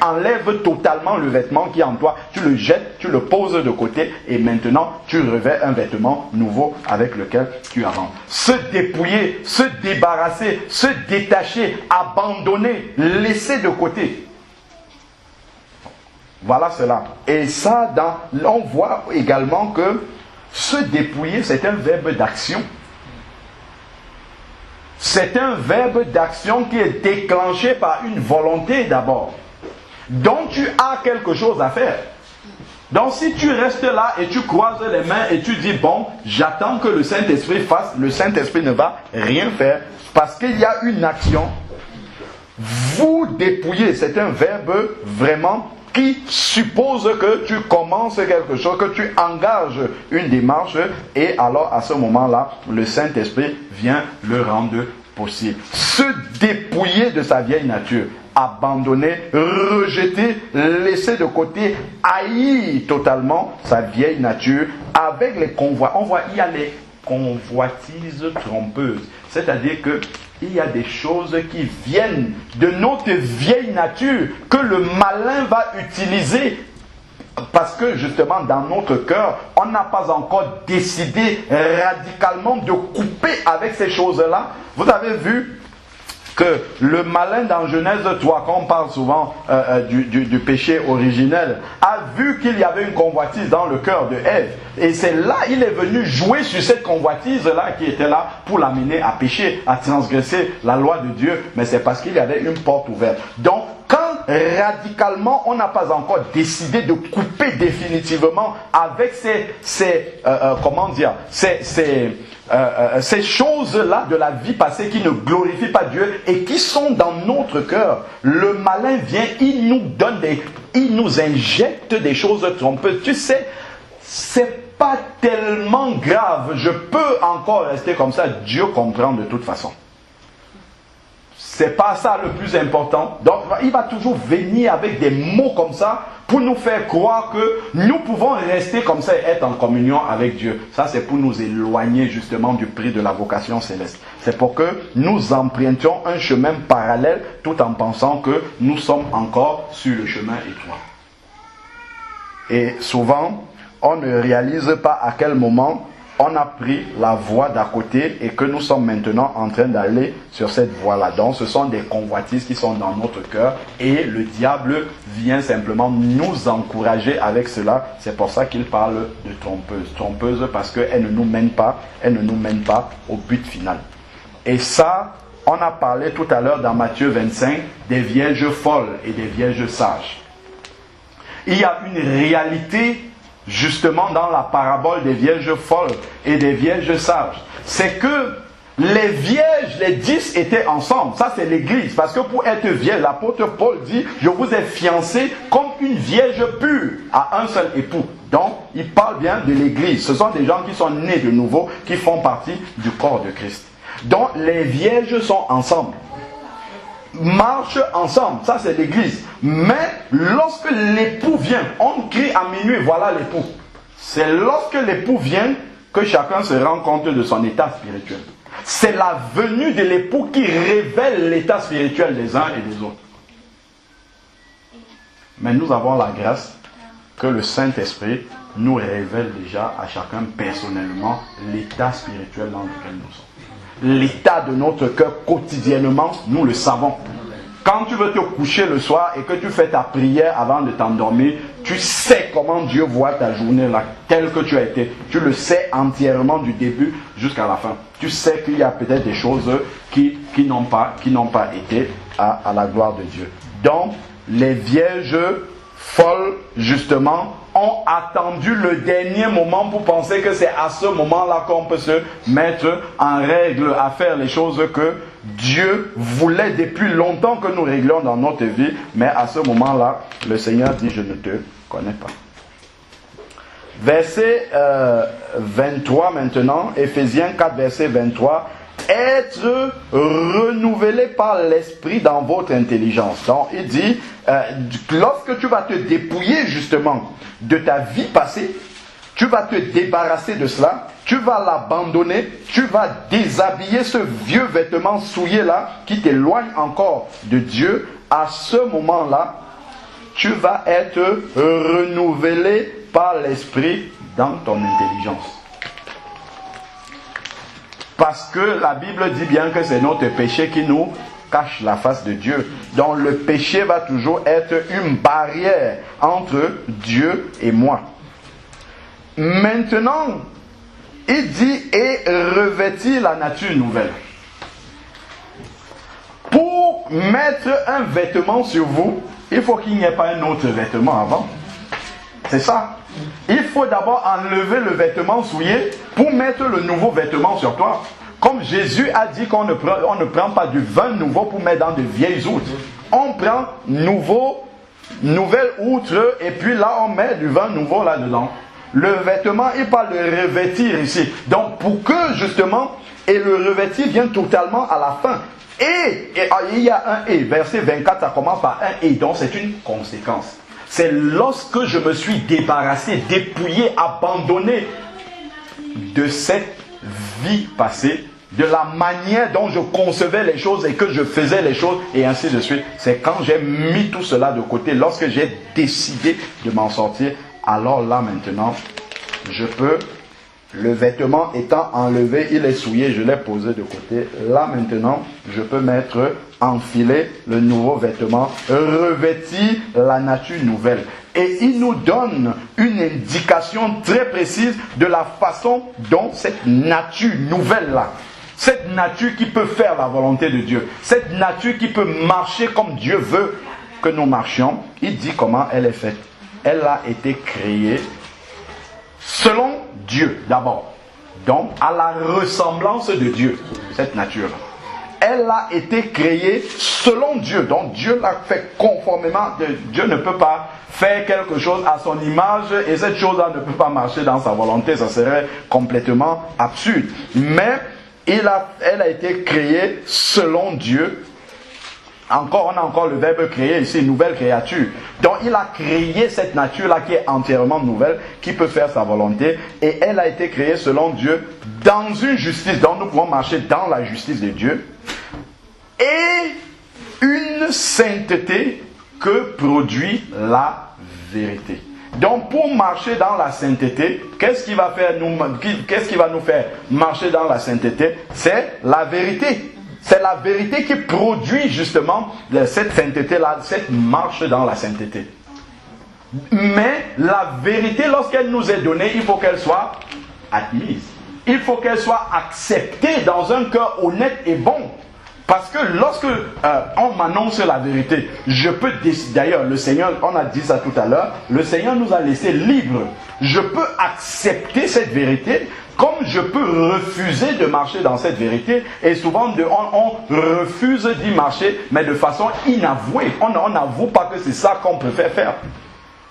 enlèves totalement le vêtement qui est en toi, tu le jettes, tu le poses de côté, et maintenant, tu revêts un vêtement nouveau avec lequel tu avances. Se dépouiller, se débarrasser, se détacher, abandonner, laisser de côté. Voilà cela. Et ça, on voit également que se dépouiller, c'est un verbe d'action. C'est un verbe d'action qui est déclenché par une volonté d'abord. Donc tu as quelque chose à faire. Donc si tu restes là et tu croises les mains et tu dis, bon, j'attends que le Saint-Esprit fasse, le Saint-Esprit ne va rien faire parce qu'il y a une action. Vous dépouiller, c'est un verbe vraiment qui suppose que tu commences quelque chose, que tu engages une démarche, et alors à ce moment-là, le Saint-Esprit vient le rendre possible. Se dépouiller de sa vieille nature, abandonner, rejeter, laisser de côté, haïr totalement sa vieille nature avec les convois. On voit, il y a les convoitises trompeuses. C'est-à-dire que il y a des choses qui viennent de notre vieille nature que le malin va utiliser parce que justement dans notre cœur, on n'a pas encore décidé radicalement de couper avec ces choses-là. Vous avez vu que le malin dans Genèse 3, quand on parle souvent du péché originel, a vu qu'il y avait une convoitise dans le cœur de Ève. Et c'est là, il est venu jouer sur cette convoitise-là qui était là pour l'amener à pécher, à transgresser la loi de Dieu. Mais c'est parce qu'il y avait une porte ouverte. Donc, quand radicalement, on n'a pas encore décidé de couper définitivement avec ces choses-là de la vie passée qui ne glorifient pas Dieu et qui sont dans notre cœur, le malin vient, il nous injecte des choses trompeuses. Tu sais, c'est pas tellement grave, je peux encore rester comme ça, Dieu comprend de toute façon. C'est pas ça le plus important. Donc, il va toujours venir avec des mots comme ça pour nous faire croire que nous pouvons rester comme ça et être en communion avec Dieu. Ça, c'est pour nous éloigner justement du prix de la vocation céleste. C'est pour que nous empruntions un chemin parallèle tout en pensant que nous sommes encore sur le chemin étroit. Et souvent, on ne réalise pas à quel moment on a pris la voie d'à côté et que nous sommes maintenant en train d'aller sur cette voie-là. Donc ce sont des convoitises qui sont dans notre cœur et le diable vient simplement nous encourager avec cela. C'est pour ça qu'il parle de trompeuse. Trompeuse parce qu'elle ne nous mène pas au but final. Et ça, on a parlé tout à l'heure dans Matthieu 25 des vierges folles et des vierges sages. Il y a une réalité justement dans la parabole des vierges folles et des vierges sages, c'est que les vierges, les 10 étaient ensemble. Ça c'est l'église, parce que pour être vierge, l'apôtre Paul dit, je vous ai fiancé comme une vierge pure à un seul époux. Donc il parle bien de l'église. Ce sont des gens qui sont nés de nouveau, qui font partie du corps de Christ. Donc les vierges sont ensemble, marchent ensemble, ça c'est l'église. Mais lorsque l'époux vient, on crie à minuit, voilà l'époux. C'est lorsque l'époux vient que chacun se rend compte de son état spirituel. C'est la venue de l'époux qui révèle l'état spirituel des uns et des autres. Mais nous avons la grâce que le Saint-Esprit nous révèle déjà à chacun personnellement l'état spirituel dans lequel nous sommes. L'état de notre cœur quotidiennement, nous le savons. Quand tu veux te coucher le soir et que tu fais ta prière avant de t'endormir, tu sais comment Dieu voit ta journée là, telle que tu as été. Tu le sais entièrement du début jusqu'à la fin. Tu sais qu'il y a peut-être des choses qui n'ont pas été à la gloire de Dieu. Donc, les vierges folles, justement, ont attendu le dernier moment pour penser que c'est à ce moment-là qu'on peut se mettre en règle à faire les choses que Dieu voulait depuis longtemps que nous réglions dans notre vie. Mais à ce moment-là, le Seigneur dit, je ne te connais pas. Verset 23 maintenant, Éphésiens 4, verset 23. Être renouvelé par l'esprit dans votre intelligence. Donc il dit, lorsque tu vas te dépouiller justement de ta vie passée, tu vas te débarrasser de cela, tu vas l'abandonner, tu vas déshabiller ce vieux vêtement souillé là qui t'éloigne encore de Dieu. À ce moment-là, tu vas être renouvelé par l'esprit dans ton intelligence. Parce que la Bible dit bien que c'est notre péché qui nous cache la face de Dieu. Donc le péché va toujours être une barrière entre Dieu et moi. Maintenant, il dit et revêtir la nature nouvelle. Pour mettre un vêtement sur vous, il faut qu'il n'y ait pas un autre vêtement avant. C'est ça. Il faut d'abord enlever le vêtement souillé pour mettre le nouveau vêtement sur toi. Comme Jésus a dit qu'on ne prend pas du vin nouveau pour mettre dans de vieilles outres. On prend nouveau nouvelle outre, et puis là on met du vin nouveau là-dedans. Le vêtement, il parle de revêtir ici. Donc pour que justement, et le revêtir vient totalement à la fin. Et il y a un et, verset 24, ça commence par un et, donc c'est une conséquence. C'est lorsque je me suis débarrassé, dépouillé, abandonné de cette vie passée, de la manière dont je concevais les choses et que je faisais les choses, et ainsi de suite. C'est quand j'ai mis tout cela de côté, lorsque j'ai décidé de m'en sortir, alors là maintenant, je peux, le vêtement étant enlevé, il est souillé, je l'ai posé de côté. Là maintenant, je peux enfiler le nouveau vêtement, revêtir la nature nouvelle. Et il nous donne une indication très précise de la façon dont cette nature nouvelle-là, cette nature qui peut faire la volonté de Dieu, cette nature qui peut marcher comme Dieu veut que nous marchions, il dit comment elle est faite. Elle a été créée selon Dieu d'abord. Donc à la ressemblance de Dieu, cette nature-là. Elle a été créée selon Dieu. Donc Dieu l'a fait conformément. Dieu ne peut pas faire quelque chose à son image et cette chose-là ne peut pas marcher dans sa volonté. Ça serait complètement absurde. Mais elle a été créée selon Dieu. On a encore le verbe créer ici, nouvelle créature. Donc il a créé cette nature-là qui est entièrement nouvelle, qui peut faire sa volonté. Et elle a été créée selon Dieu dans une justice. Donc nous pouvons marcher dans la justice de Dieu. Et une sainteté que produit la vérité. Donc pour marcher dans la sainteté, qu'est-ce qui va nous faire marcher dans la sainteté? C'est la vérité. C'est la vérité qui produit justement cette sainteté-là, cette marche dans la sainteté. Mais la vérité, lorsqu'elle nous est donnée, il faut qu'elle soit admise. Il faut qu'elle soit acceptée dans un cœur honnête et bon. Parce que lorsque on m'annonce la vérité, je peux décider. D'ailleurs, le Seigneur, on a dit ça tout à l'heure, le Seigneur nous a laissé libres. Je peux accepter cette vérité, comme je peux refuser de marcher dans cette vérité. Et souvent, on refuse d'y marcher, mais de façon inavouée. On n'avoue pas que c'est ça qu'on préfère faire.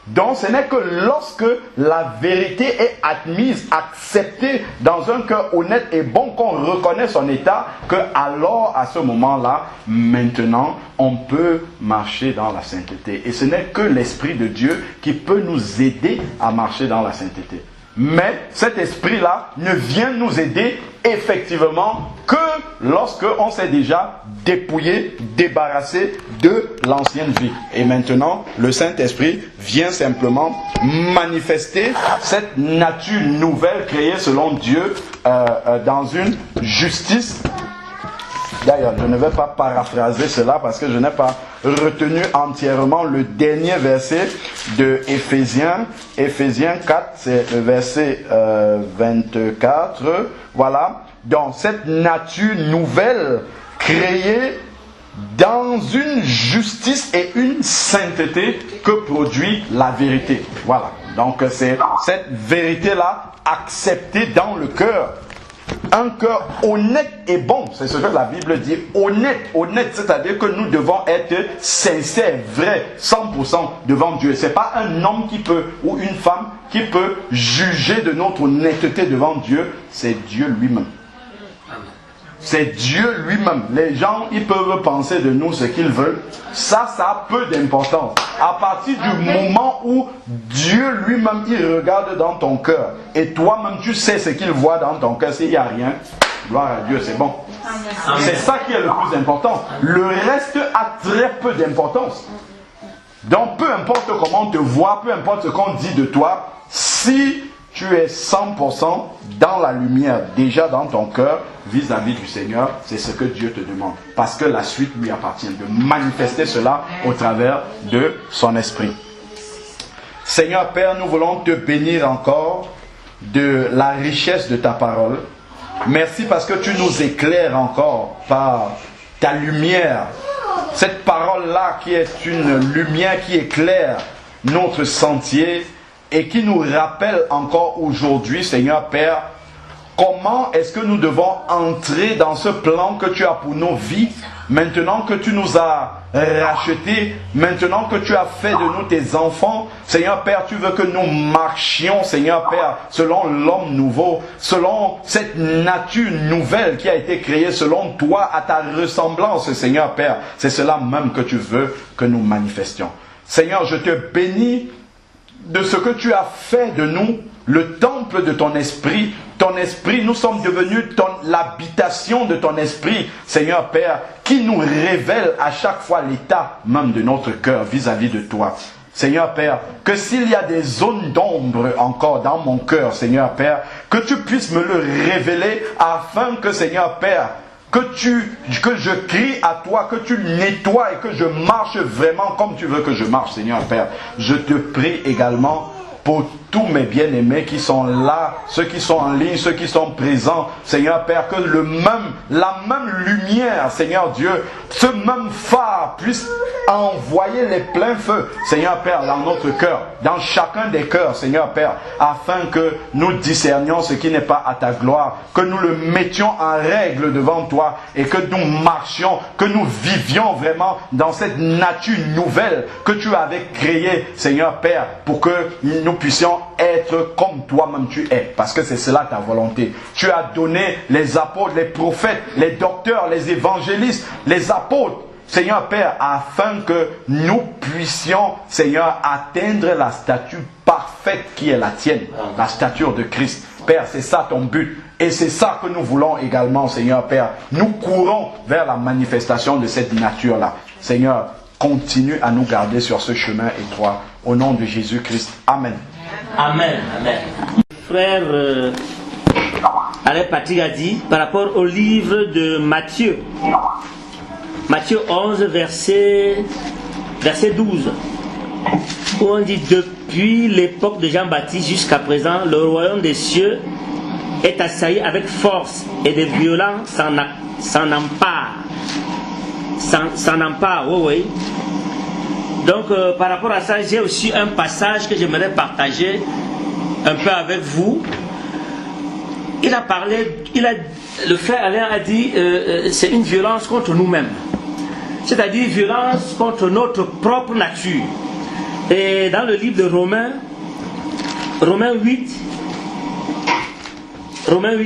Donc ce n'est que lorsque la vérité est admise, acceptée dans un cœur honnête et bon, qu'on reconnaît son état, que alors à ce moment-là, maintenant, on peut marcher dans la sainteté. Et ce n'est que l'Esprit de Dieu qui peut nous aider à marcher dans la sainteté. Mais cet esprit-là ne vient nous aider effectivement que lorsque on s'est déjà dépouillé, débarrassé de l'ancienne vie. Et maintenant, le Saint-Esprit vient simplement manifester cette nature nouvelle créée selon Dieu dans une justice. D'ailleurs, je ne vais pas paraphraser cela parce que je n'ai pas retenu entièrement le dernier verset de Éphésiens. Éphésiens 4, c'est le verset 24. Voilà. Donc, cette nature nouvelle créée dans une justice et une sainteté que produit la vérité. Voilà. Donc, c'est cette vérité-là acceptée dans le cœur. Un cœur honnête et bon, c'est ce que la Bible dit, honnête, c'est-à-dire que nous devons être sincères, vrais, 100% devant Dieu. C'est pas un homme qui peut, ou une femme qui peut juger de notre honnêteté devant Dieu, c'est Dieu lui-même. C'est Dieu lui-même. Les gens, ils peuvent penser de nous ce qu'ils veulent. Ça a peu d'importance. À partir du moment où Dieu lui-même, il regarde dans ton cœur, et toi-même, tu sais ce qu'il voit dans ton cœur, s'il n'y a rien, gloire à Dieu, c'est bon. C'est ça qui est le plus important. Le reste a très peu d'importance. Donc, peu importe comment on te voit, peu importe ce qu'on dit de toi, si tu es 100% dans la lumière, déjà dans ton cœur, vis-à-vis du Seigneur, c'est ce que Dieu te demande. Parce que la suite lui appartient, de manifester cela au travers de son esprit. Seigneur Père, nous voulons te bénir encore de la richesse de ta parole. Merci parce que tu nous éclaires encore par ta lumière. Cette parole-là qui est une lumière qui éclaire notre sentier et qui nous rappelle encore aujourd'hui, Seigneur Père, comment est-ce que nous devons entrer dans ce plan que tu as pour nos vies, maintenant que tu nous as rachetés, maintenant que tu as fait de nous tes enfants. Seigneur Père, tu veux que nous marchions, Seigneur Père, selon l'homme nouveau, selon cette nature nouvelle qui a été créée selon toi, à ta ressemblance, Seigneur Père. C'est cela même que tu veux que nous manifestions. Seigneur, je te bénis de ce que tu as fait de nous, le temple de ton esprit. Ton esprit, nous sommes devenus l'habitation de ton esprit, Seigneur Père, qui nous révèle à chaque fois l'état même de notre cœur vis-à-vis de toi. Seigneur Père, que s'il y a des zones d'ombre encore dans mon cœur, Seigneur Père, que tu puisses me le révéler afin que, Seigneur Père, que je crie à toi, que tu nettoies et que je marche vraiment comme tu veux que je marche, Seigneur Père. Je te prie également pour tous mes bien-aimés qui sont là, ceux qui sont en ligne, ceux qui sont présents, Seigneur Père, que la même lumière, Seigneur Dieu, ce même phare puisse envoyer les pleins feux, Seigneur Père, dans notre cœur, dans chacun des cœurs, Seigneur Père, afin que nous discernions ce qui n'est pas à ta gloire, que nous le mettions en règle devant toi et que nous marchions, que nous vivions vraiment dans cette nature nouvelle que tu avais créée, Seigneur Père, pour que nous puissions être comme toi-même tu es, parce que c'est cela ta volonté. Tu as donné les apôtres, les prophètes, les docteurs, les évangélistes, les apôtres, Seigneur Père, afin que nous puissions, Seigneur, atteindre la stature parfaite qui est la tienne, la stature de Christ. Père, c'est ça ton but. Et c'est ça que nous voulons également, Seigneur Père. Nous courons vers la manifestation de cette nature-là. Seigneur, continue à nous garder sur ce chemin étroit. Au nom de Jésus-Christ. Amen. Amen. Amen. Frère Alain Patrick a dit par rapport au livre de Matthieu. Matthieu 11, verset 12. Où on dit: depuis l'époque de Jean-Baptiste jusqu'à présent, le royaume des cieux est assailli avec force et des violents s'en emparent. S'en emparent, oui. Donc, par rapport à ça, j'ai aussi un passage que j'aimerais partager un peu avec vous. Le frère Alain a dit c'est une violence contre nous-mêmes. C'est-à-dire violence contre notre propre nature. Et dans le livre de Romains 8,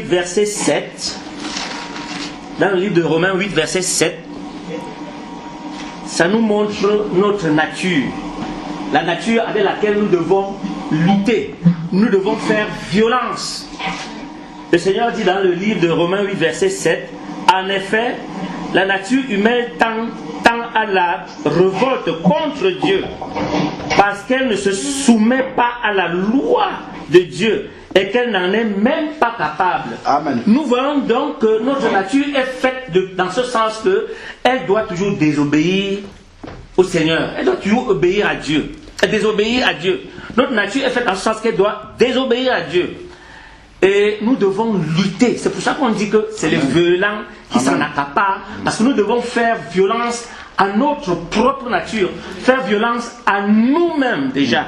verset 7, dans le livre de Romains 8, verset 7, ça nous montre notre nature, la nature avec laquelle nous devons lutter, nous devons faire violence. Le Seigneur dit dans le livre de Romains 8, verset 7, en effet, la nature humaine tend à la révolte contre Dieu, parce qu'elle ne se soumet pas à la loi de Dieu et qu'elle n'en est même pas capable. Amen. Nous voyons donc que notre nature est faite dans ce sens qu'elle doit toujours désobéir au Seigneur. Elle doit toujours obéir à Dieu. Et désobéir à Dieu. Notre nature est faite dans ce sens qu'elle doit désobéir à Dieu. Et nous devons lutter. C'est pour ça qu'on dit que c'est les violents qui s'en accaparent. Parce que nous devons faire violence à notre propre nature. Faire violence à nous-mêmes déjà.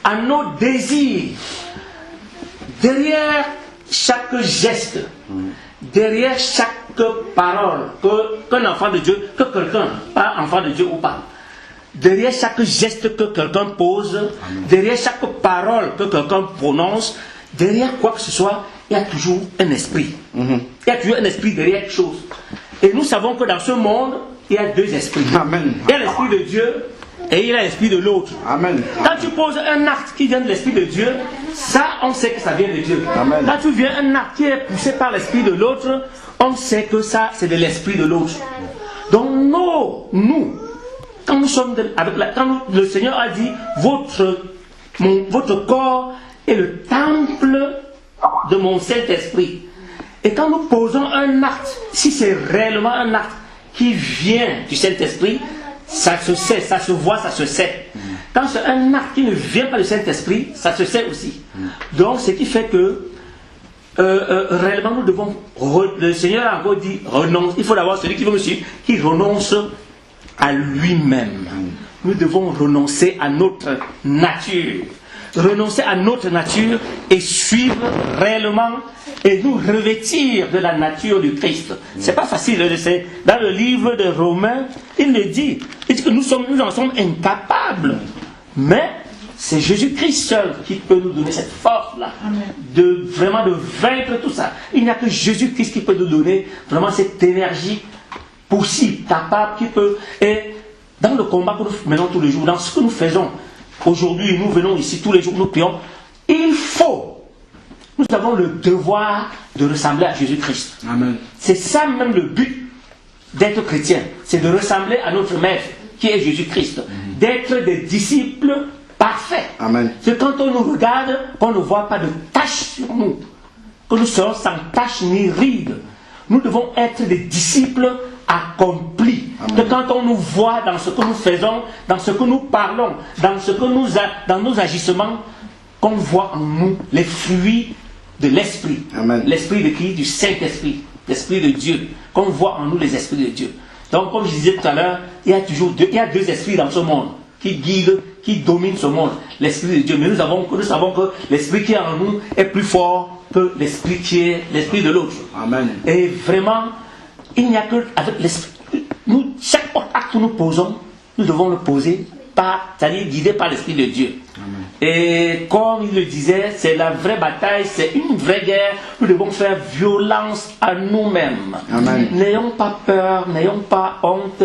À nos désirs. Derrière chaque geste, derrière chaque parole qu'un enfant de Dieu, que quelqu'un, pas enfant de Dieu ou pas, derrière chaque geste que quelqu'un pose, derrière chaque parole que quelqu'un prononce, derrière quoi que ce soit, il y a toujours un esprit. Il y a toujours un esprit derrière quelque chose. Et nous savons que dans ce monde, il y a deux esprits. Amen. Il y a l'esprit de Dieu et il y a l'esprit de l'autre. Amen. Quand tu poses un acte qui vient de l'esprit de Dieu, ça, on sait que ça vient de Dieu. Amen. Quand tu viens un acte qui est poussé par l'esprit de l'autre, on sait que ça, c'est de l'esprit de l'autre. Donc, nous, quand nous sommes quand le Seigneur a dit, votre corps est le temple de mon Saint-Esprit. Et quand nous posons un acte, si c'est réellement un acte qui vient du Saint-Esprit, ça se sait, ça se voit, ça se sait. Quand c'est un acte qui ne vient pas du Saint-Esprit, ça se sait aussi. Donc, ce qui fait que réellement nous devons, le Seigneur a encore dit, renonce. Il faut d'abord celui qui veut me suivre, qui renonce à lui-même. Nous devons renoncer à notre nature. renoncer à notre nature et suivre réellement et nous revêtir de la nature du Christ. C'est pas facile, c'est dans le livre de Romains, il dit que nous en sommes incapables. Mais c'est Jésus-Christ seul qui peut nous donner cette force-là, de vaincre tout ça. Il n'y a que Jésus-Christ qui peut nous donner vraiment cette énergie possible, capable, qui peut. Et dans le combat que nous menons tous les jours, dans ce que nous faisons aujourd'hui, nous venons ici tous les jours, nous prions, nous avons le devoir de ressembler à Jésus-Christ. Amen. C'est ça même le but d'être chrétien, c'est de ressembler à notre Maître, qui est Jésus-Christ, d'être des disciples parfaits. Amen. C'est quand on nous regarde, qu'on ne voit pas de taches sur nous, que nous serons sans tache ni ride. Nous devons être des disciples accomplis. Que quand on nous voit dans ce que nous faisons, dans ce que nous parlons, dans nos agissements, qu'on voit en nous les fruits de l'Esprit. Amen. L'Esprit de qui? Du Saint-Esprit, l'Esprit de Dieu. Qu'on voit en nous les esprits de Dieu. Donc, comme je disais tout à l'heure, il y a deux esprits dans ce monde qui guident, qui dominent ce monde. L'Esprit de Dieu. Mais nous savons que l'Esprit qui est en nous est plus fort que l'Esprit qui est l'Esprit de l'autre. Amen. Et vraiment, il n'y a que avec l'Esprit. Nous, chaque acte que nous posons, nous devons le poser c'est-à-dire guidé par l'Esprit de Dieu. Amen. Et comme il le disait, c'est la vraie bataille, c'est une vraie guerre. Nous devons faire violence à nous-mêmes. N'ayons pas peur, n'ayons pas honte,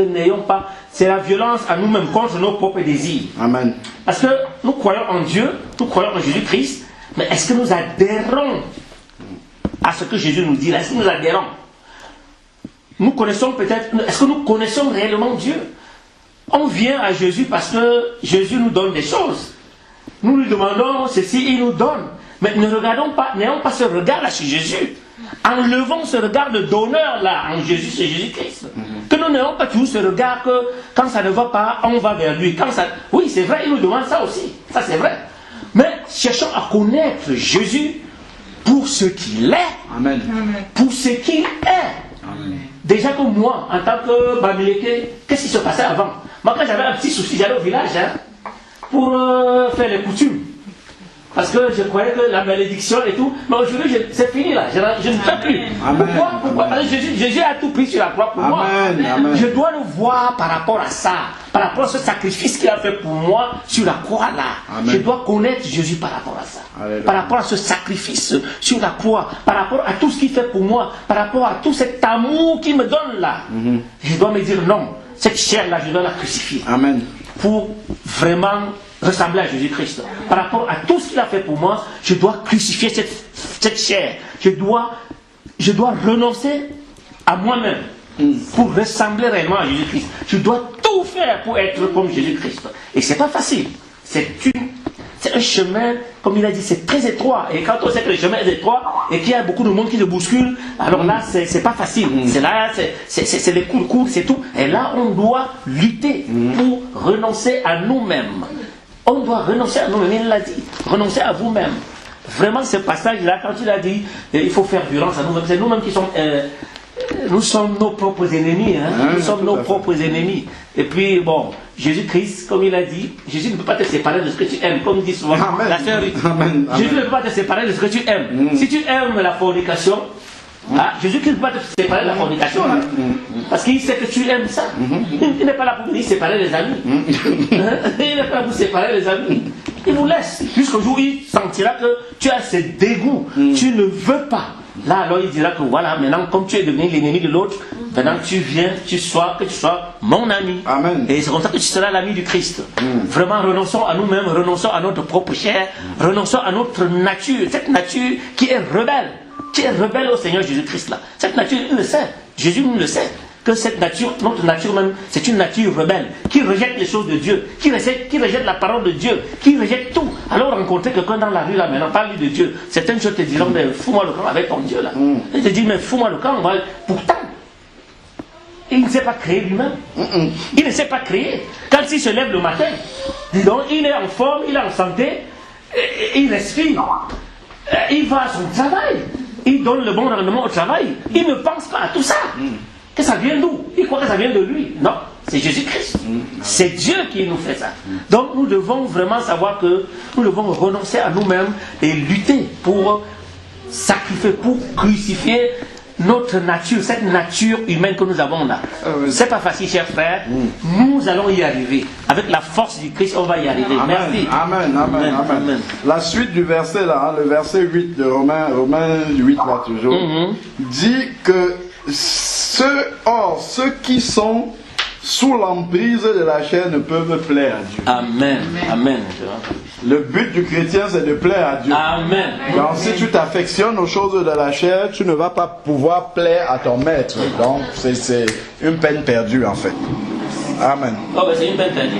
c'est la violence à nous-mêmes contre nos propres désirs. Amen. Parce que nous croyons en Dieu, nous croyons en Jésus-Christ, mais est-ce que nous adhérons à ce que Jésus nous dit là? Est-ce que nous adhérons? Nous connaissons peut-être, est-ce que nous connaissons réellement Dieu? On vient à Jésus parce que Jésus nous donne des choses. Nous lui demandons ceci, il nous donne. Mais ne regardons pas, n'ayons pas ce regard-là sur Jésus. Enlevons ce regard de donneur-là en Jésus, c'est Jésus-Christ. Que nous n'ayons pas toujours ce regard que quand ça ne va pas, on va vers lui. Oui, c'est vrai, il nous demande ça aussi. Ça, c'est vrai. Mais cherchons à connaître Jésus pour ce qu'il est. Amen. Pour ce qu'il est. Amen. Déjà que moi, en tant que Bamileke, qu'est-ce qui se passait avant? Moi, quand j'avais un petit souci, j'allais au village pour faire les coutumes. Parce que je croyais que la malédiction et tout, mais aujourd'hui, c'est fini là, je ne fais plus. Amen. Pourquoi? Parce que Jésus a tout pris sur la croix pour moi. Amen. Je dois le voir par rapport à ça, par rapport à ce sacrifice qu'il a fait pour moi sur la croix là. Amen. Je dois connaître Jésus par rapport à ça. Amen. Par rapport à ce sacrifice sur la croix, par rapport à tout ce qu'il fait pour moi, par rapport à tout cet amour qu'il me donne là. Je dois me dire non, cette chair là, je dois la crucifier. Amen. Pour vraiment ressembler à Jésus-Christ. Par rapport à tout ce qu'il a fait pour moi, je dois crucifier cette chair. Je dois renoncer à moi-même pour ressembler réellement à Jésus-Christ. Je dois tout faire pour être comme Jésus-Christ. Et c'est pas facile. C'est un chemin, comme il a dit, c'est très étroit. Et quand on sait que le chemin est étroit et qu'il y a beaucoup de monde qui le bouscule, alors là, c'est pas facile. C'est là, c'est des coups de coude, c'est tout. Et là, on doit lutter pour renoncer à nous-mêmes. On doit renoncer à nous-mêmes, il l'a dit. Renoncer à vous-même. Vraiment, ce passage-là, quand il a dit, il faut faire violence à nous-mêmes, c'est nous-mêmes qui sommes... nous sommes nos propres ennemis. Nous sommes nos propres ennemis. Et puis, bon, Jésus-Christ, comme il a dit, Jésus ne peut pas te séparer de ce que tu aimes, comme dit souvent la sœur Ruth. Jésus ne peut pas te séparer de ce que tu aimes. Si tu aimes la fornication, Jésus-Christ ne peut pas te séparer de la fornication. Parce qu'il sait que tu aimes ça. Il n'est pas là pour venir séparer les amis. Il n'est pas là pour séparer les amis. Il vous laisse. Jusqu'au jour où il sentira que tu as ce dégoût. Tu ne veux pas. Là, alors il dira que voilà, maintenant, comme tu es devenu l'ennemi de l'autre, maintenant tu viens, que tu sois mon ami. Amen. Et c'est comme ça que tu seras l'ami du Christ. Vraiment, renonçons à nous-mêmes, renonçons à notre propre chair, renonçons à notre nature, cette nature qui est rebelle. Qui est rebelle au Seigneur Jésus-Christ là. Cette nature, il le sait. Jésus nous le sait. Que cette nature, notre nature même, c'est une nature rebelle, qui rejette les choses de Dieu, qui rejette la parole de Dieu, qui rejette tout. Alors rencontrer quelqu'un dans la rue là, maintenant, parle de Dieu. Certaines choses te diront, mais fous-moi le camp avec ton Dieu là. Il te dit, mais fous-moi le camp. Pourtant, il ne s'est pas créé lui-même. Il ne s'est pas créé. Quand il se lève le matin, dis donc, il est en forme, il est en santé, il respire. Il va à son travail. Il donne le bon rendement au travail. Il ne pense pas à tout ça. Que ça vient d'où? Il croit que ça vient de lui. Non. C'est Jésus-Christ. C'est Dieu qui nous fait ça. Donc nous devons vraiment savoir que nous devons renoncer à nous-mêmes et lutter pour sacrifier, pour crucifier notre nature, cette nature humaine que nous avons là. C'est pas facile, chers frères. Nous allons y arriver. Avec la force du Christ, on va y arriver. Amen. Merci. Amen, amen, amen. La suite du verset là, hein, le verset 8 de Romains 8 là toujours, dit que ceux qui sont sous l'emprise de la chair ne peuvent plaire à Dieu. Amen. Amen. Le but du chrétien, c'est de plaire à Dieu. Amen. Donc si tu t'affectionnes aux choses de la chair, tu ne vas pas pouvoir plaire à ton maître. Donc c'est une peine perdue en fait. Amen. Oh, ben c'est une peine perdue.